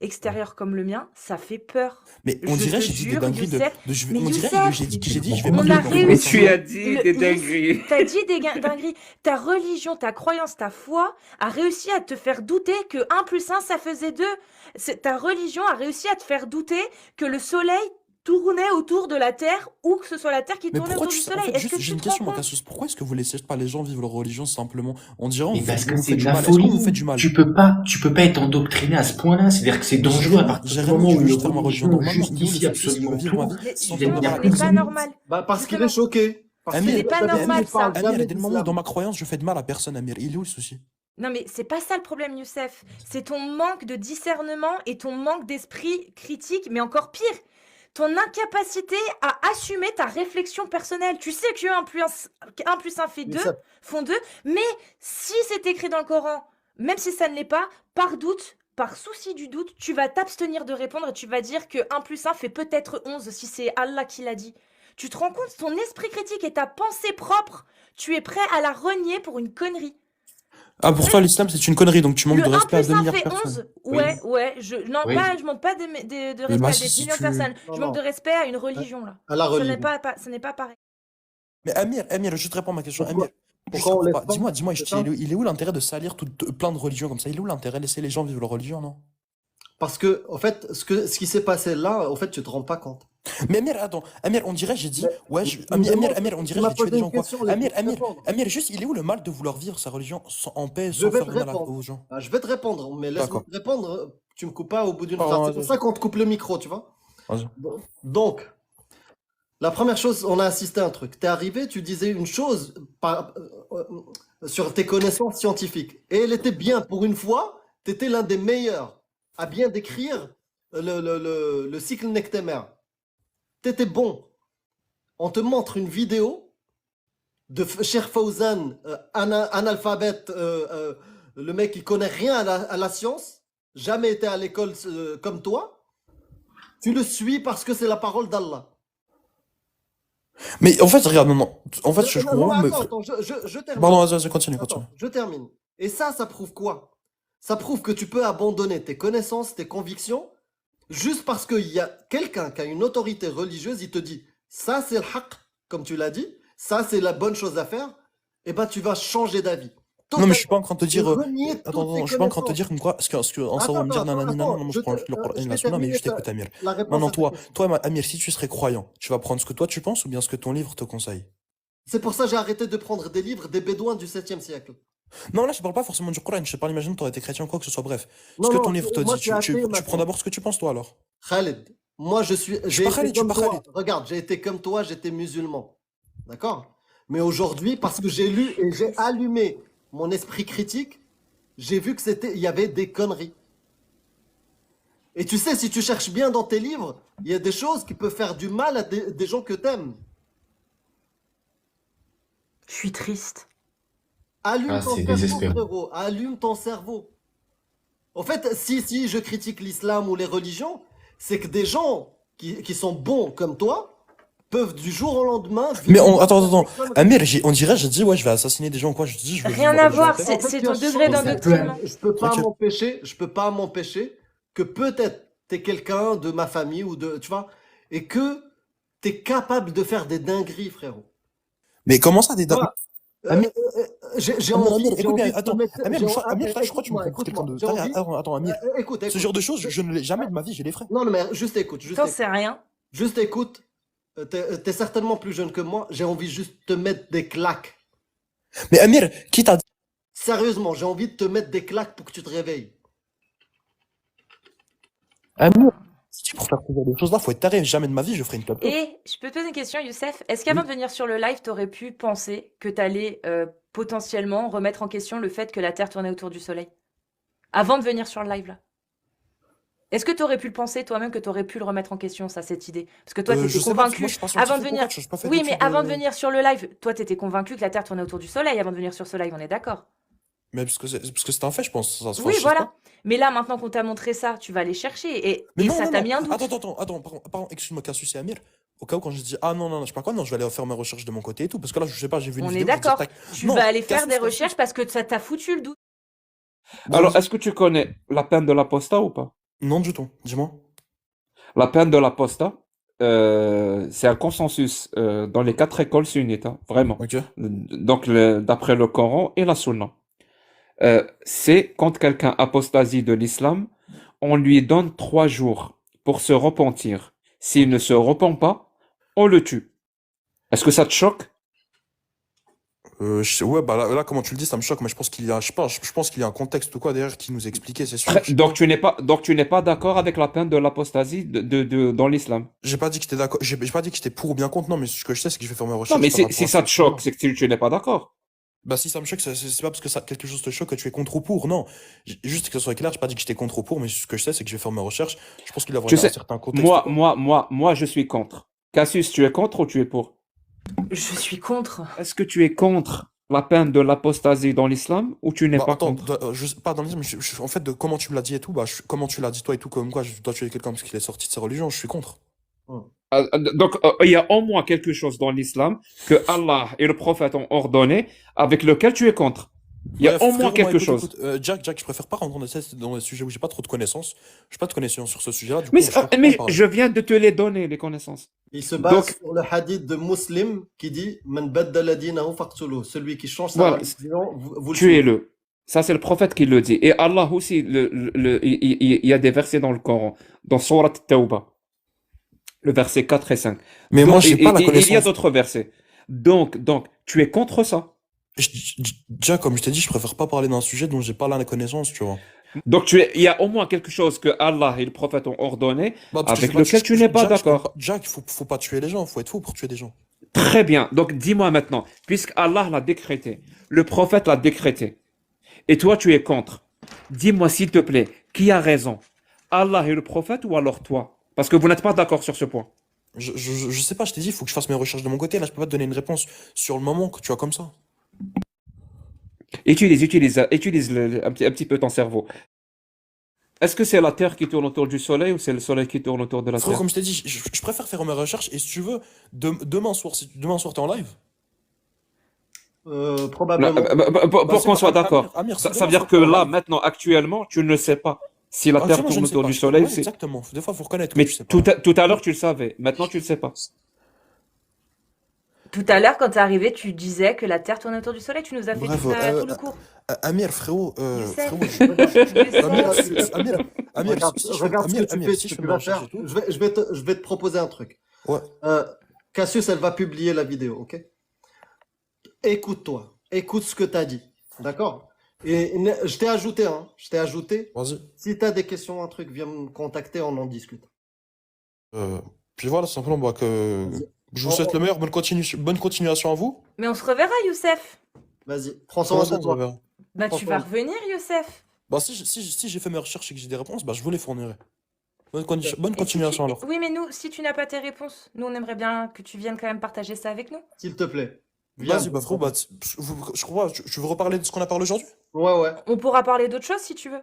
extérieur comme le mien, ça fait peur.
mais on
Je
dirait,
te
j'ai dit des
jure,
dingueries
Youssef, mais
on dirait,
Youssef,
j'ai dit, je vais
On
pas
on a
comprendre
Mais
réussi.
tu as
ensemble.
dit des dingueries.
T'as dit des dingueries. Ta religion, ta croyance, ta foi a réussi à te faire douter que 1 plus 1, ça faisait 2. Ta religion a réussi à te faire douter que le soleil tournait autour de la Terre ou que ce soit la Terre qui
Mais
tournait
pourquoi
autour du
en
soleil.
fait,
Est-ce que
juste, j'ai
tu
une
te rends
question, moi,
compte?
Cassius. Pourquoi est-ce que vous laissez pas les gens vivre leur religion simplement? On dirait,
Mais parce que
vous
c'est
faites
de
du
la
mal. Est-ce qu'on vous
folie.
fait du mal?
Tu peux pas être endoctriné à ce point-là. C'est-à-dire que c'est dangereux à partir
J'ai
du
rien dit,
moment
je
où
veux
une
juste faire ma religion
religion
normalement. Il est où le
justifie
souci si je veux
absolument
vivre ma
tout?
vie
Mais
sans
Il y a,
justement,
il y a
ce
faire
n'est
mal à
pas
personne.
normal.
Bah, parce qu'il est
Justement,
choqué. Parce
ce
que
n'est
Amir,
pas
d'habitude,
normal,
il parle
ça.
Amir,
jamais
dès le moment où dans
d'islam.
ma croyance, je fais de mal à personne, Amir, il est où le souci?
Non, mais c'est pas ça le problème, Youssef. C'est ton manque de discernement et ton manque d'esprit critique, mais encore pire, ton incapacité à assumer ta réflexion personnelle. Tu sais que 1 plus 1 fait 2,
Youssef,
font 2, mais si c'est écrit dans le Coran, même si ça ne l'est pas, par doute, par souci du doute, tu vas t'abstenir de répondre et tu vas dire que 1 plus 1 fait peut-être 11 si c'est Allah qui l'a dit. Tu te rends compte, ton esprit critique et ta pensée propre, tu es prêt à la renier pour une connerie.
Ah, pour toi, l'islam, c'est une connerie, donc tu manques
Le
de
1
respect à
plus
2
1
milliards de
fait
personnes.
11. Ouais, non,
Oui.
pas, je manque pas de respect
Bah,
à
si,
des
si
millions de
tu.
personnes.
non,
Je manque de
non,
respect à une religion, là.
à la
Ce n'est
religion.
ce n'est pas pareil.
Mais Amir, juste réponds à ma question. Amir,
Pourquoi?
juste
Pourquoi on laisse
pas.
pas?
Dis-moi,
C'est ça?
il est où l'intérêt de salir plein de religions comme ça? Il est où l'intérêt? Laisser les gens vivre leur religion, non?
Parce que, en fait, ce qui s'est passé là, en fait, tu te rends pas compte.
Mais Amir, attends, Amir, on dirait, j'ai dit,
Mais,
ouais,
tu me demandes,
Amir, on
tu
dirait, je
m'as
vais tuer
posé
des
une
gens, quoi.
question, laisse-moi te répondre.
Amir, juste, il est où le mal de vouloir vivre sa religion en paix,
Je
sans
vais
faire
te
de mal
répondre.
aux gens?
Ah, je vais te répondre, mais laisse-moi
D'accord.
te répondre. Tu me coupes pas au bout d'une
Pardon,
phrase. C'est pour ça qu'on te coupe le micro, tu vois.
vas-y.
Donc, la première chose, on a assisté à un truc. T'es arrivé, tu disais une chose sur tes connaissances scientifiques. Et elle était bien. Pour une fois, tu étais l'un des meilleurs à bien décrire le cycle Nectemer. Tu étais bon. On te montre une vidéo de Cheikh Fawzan, analphabète, le mec qui connaît rien à la science, jamais été à l'école comme toi. Tu le suis parce que c'est la parole d'Allah.
Mais en fait, regarde, non. En fait, je
Non,
comprends, mais.
attends, je termine.
Pardon, vas-y, continue.
Attends, je termine. Et ça prouve quoi? Ça prouve que tu peux abandonner tes connaissances, tes convictions, juste parce qu'il y a quelqu'un qui a une autorité religieuse, il te dit, ça c'est le haqq, comme tu l'as dit, ça c'est la bonne chose à faire, et ben tu vas changer d'avis.
Non, mais je suis pas en train de te
Tu
dire.
renies toutes
Attends,
tes
je suis pas en train de te
connaissances.
dire comme quoi. Parce que en ça, on va me dire nanani, nanana, moi je prends le Coran et
je
la
vais
Sunna, mais
terminer
juste écoute, Amir.
la réponse
Maintenant,
à ta question.
toi, Amir, si tu serais croyant, tu vas prendre ce que toi tu penses ou bien ce que ton livre te conseille?
C'est pour ça que j'ai arrêté de prendre des livres des bédouins du 7e siècle.
Non, là, je parle pas forcément du Coran, je te parle, imagine, t'aurais été chrétien ou quoi que ce soit, bref. Ce
Non,
que
non,
ton livre te
moi
dit,
je suis athée
tu prends
maintenant.
d'abord ce que tu penses, toi, alors.
Khaled, moi
Je suis
j'ai
pas
été
Khalid, je suis
comme
pas
toi.
Khalid.
Regarde, j'ai été comme toi, j'étais musulman. D'accord? Mais aujourd'hui, parce que j'ai lu et j'ai allumé mon esprit critique, j'ai vu que il y avait des conneries. Et tu sais, si tu cherches bien dans tes livres, il y a des choses qui peuvent faire du mal à des gens que t'aimes.
Je suis triste.
Allume
Ah,
ton
c'est
cerveau,
désespérant.
frérot. Allume ton cerveau. En fait, si je critique l'islam ou les religions, c'est que des gens qui sont bons comme toi peuvent du jour au lendemain
Mais
vivre
attends,
des conneries.
Amir, on dirait, j'ai dit, ouais, je vais assassiner des gens ou quoi, je dis, je veux
Rien
vivre
à
ma religion en
voir,
paix.
En fait,
c'est
tu
ton
as
degré
changé.
d'endoctrinement.
Je peux pas m'empêcher que peut-être t'es quelqu'un de ma famille ou de, tu vois, et que t'es capable de faire des dingueries, frérot.
Mais comment ça, des
Tu vois,
Amir,
j'ai
Amir,
envie,
écoute bien,
de te
attends,
mettre,
Amir, Amir, là, je crois que tu me
écoute-moi,
prends pour quelqu'un
écoute-moi,
de.
j'ai envie,
Attends, Amir,
écoute,
ce
écoute.
genre de choses, je ne l'ai jamais de ma vie, j'ai les frais.
Non, mais juste écoute,
T'en sais rien.
juste écoute. T'es certainement plus jeune que moi. J'ai envie juste de te mettre des claques.
Mais Amir, qui t'a dit?
Sérieusement, j'ai envie de te mettre des claques pour que tu te réveilles.
Amir, si pour faire ce genre de choses-là, faut être taré, jamais de ma vie, je ferai une top.
Et je peux te poser une question, Youssef. Est-ce qu'avant
Oui.
de venir sur le live, t'aurais pu penser que t'allais potentiellement remettre en question le fait que la Terre tournait autour du Soleil? Avant de venir sur le live, là. Est-ce que tu aurais pu le penser toi-même, que tu aurais pu le remettre en question, ça, cette idée? Parce que toi, tu
Je
étais
sais pas, parce que
convaincu,
moi, je suis pas
avant de
scientifique ou
venir...
quoi, j'ai pas fait
Oui, mais
d'études.
avant de venir sur le live, toi, tu étais convaincu que la Terre tournait autour du Soleil avant de venir sur ce live, on est d'accord?
Mais parce que c'est un fait, je pense. Ça se
Oui,
fâche
voilà.
pas.
Mais là, maintenant qu'on t'a montré ça, tu vas aller chercher
Mais
et
non,
ça
non,
t'a
non.
mis un doute.
Attends, pardon, excuse-moi, Cassius et Amir. Au cas où, quand je dis, ah non, non, non, je sais pas quoi, non, je vais aller faire mes recherches de mon côté et tout. Parce que là, je sais pas, j'ai vu une
On est
vidéo, je vais dire,
d'accord.
tac.
Tu
Non,
vas aller faire
Cassius,
des
Cassius.
recherches parce que ça t'a foutu le doute.
Bon,
Alors,
vas-y.
est-ce que tu connais la peine de l'apostat ou pas?
Non, du tout, dis-moi.
La peine de l'apostat, c'est un consensus dans les 4 écoles sunnites, hein, vraiment.
Ok.
Donc, d'après le Coran et la Sunna. C'est quand quelqu'un apostasie de l'islam, on lui donne 3 jours pour se repentir. S'il ne se repent pas, on le tue. Est-ce que ça te choque?
Ouais, bah là, comment tu le dis, ça me choque, mais je pense qu'il y a, je sais pas, je pense qu'il y a un contexte ou quoi derrière qui nous expliquait, c'est sûr. Je sais
Donc
pas.
tu n'es pas d'accord avec la peine de l'apostasie dans l'islam?
J'ai pas dit que j'étais d'accord, j'ai pas dit que j'étais pour ou bien contre, non, mais ce que je sais, c'est que je vais faire mes
Non,
recherches
mais
par rapport
si
à
ça
ce
te choque,
sujet-là.
c'est que tu n'es pas d'accord.
Bah si ça me choque, c'est pas parce que ça, quelque chose te choque que tu es contre ou pour, non. Juste que ce soit clair, j'ai pas dit que j'étais contre ou pour, mais ce que je sais, c'est que je vais faire mes recherches. Je pense qu'il doit y
Tu
avoir un
sais,
certain contexte ou quoi.
je suis contre. Cassius, tu es contre ou tu es pour?
Je suis contre.
Est-ce que tu es contre la peine de l'apostasie dans l'islam ou tu n'es
Bah
pas
attends,
contre?
je sais pas dans l'isme, en fait, de comment tu me l'as dit et tout, bah comment tu l'as dit toi et tout, comme quoi toi tu es quelqu'un parce qu'il est sorti de sa religion, je suis contre.
Donc, il y a au moins quelque chose dans l'islam que Allah et le prophète ont ordonné avec lequel tu es contre. Il y a
Ouais,
au moins
frérot, moi,
quelque
écoute,
chose.
Jack, je préfère pas rentrer dans des sujets où j'ai pas trop de connaissances. J'ai pas de connaissances sur ce sujet-là, du
Mais,
coup, je préfère pas en
mais
parler.
je viens de te les donner, les connaissances.
Il se base
Donc,
sur le hadith de Muslim qui dit Man baddala dinahu faqtuluh. Celui qui change sa
voilà,
religion, vous le tuez.
tuez-le. Ça, c'est le prophète qui le dit. Et Allah aussi, il y a des versets dans le Coran, dans Surat Tawbah, le verset 4 et 5.
Mais moi, j'ai pas la
Il y a
connaissance.
d'autres versets. Donc, tu es contre ça.
Déjà, comme je t'ai dit, je préfère pas parler d'un sujet dont j'ai pas la connaissance, tu vois.
Donc, il y a au moins quelque chose que Allah et le prophète ont ordonné
Bah, parce que
avec lequel tu n'es pas d'accord.
Jack, faut pas tuer les gens, faut être fou pour tuer des gens.
Très bien. Donc, dis-moi maintenant, puisque Allah l'a décrété, le prophète l'a décrété, et toi, tu es contre, dis-moi s'il te plaît, qui a raison? Allah et le prophète ou alors toi? Parce que vous n'êtes pas d'accord sur ce point.
Je sais pas, je t'ai dit, il faut que je fasse mes recherches de mon côté. Là, je peux pas te donner une réponse sur le moment que tu as comme ça.
Utilise un petit peu ton cerveau. Est-ce que c'est la Terre qui tourne autour du Soleil ou c'est le Soleil qui tourne autour de la
Frérot,
Terre?
comme je t'ai dit, je préfère faire mes recherches et si tu veux, demain soir, demain soir t'es en live.
Probablement.
Pour qu'on soit d'accord.
Amir,
Ça veut dire que là, maintenant, actuellement, tu ne sais pas si la Terre
actuellement, je
tourne
ne sais
autour
pas.
du Soleil.
Ouais, exactement. Des fois, faut reconnaître que
Mais
tu sais pas.
tout à l'heure, tu le savais. Maintenant, tu ne le sais pas.
Tout à l'heure, quand t'es arrivé, tu disais que la Terre tournait autour du Soleil. Tu nous as fait
Bref,
tout le cours.
Amir, frérot,
Youssef.
frérot,
Youssef.
Amir,
Regarde ce que tu
Amir,
fais,
si
ce
je
que
fais
tu
mes
vas
recherches
faire.
et tout.
Je vais te proposer un truc.
Ouais.
Cassius, elle va publier la vidéo, ok? Écoute-toi. Écoute ce que tu as dit. D'accord? Et je t'ai ajouté, hein. Je t'ai ajouté.
Vas-y.
Si tu as des questions, un truc, viens me contacter, on en discute.
Puis voilà, simplement, bah, que je vous souhaite le meilleur. Bonne continuation à vous.
Mais on se reverra, Youssef.
Vas-y, prends soin de toi.
Bah, tu
Franchement.
vas revenir, Youssef.
Bah, si j'ai fait mes recherches et que j'ai des réponses, bah, je vous les fournirai. Bonne
Et si
continuation alors.
Oui, mais nous, si tu n'as pas tes réponses, nous, on aimerait bien que tu viennes quand même partager ça avec nous.
S'il te plaît. Viens.
Vas-y, bah, frérot, bah, je crois, tu veux reparler de ce qu'on a parlé aujourd'hui?
Ouais, ouais.
On pourra parler d'autre chose si tu veux.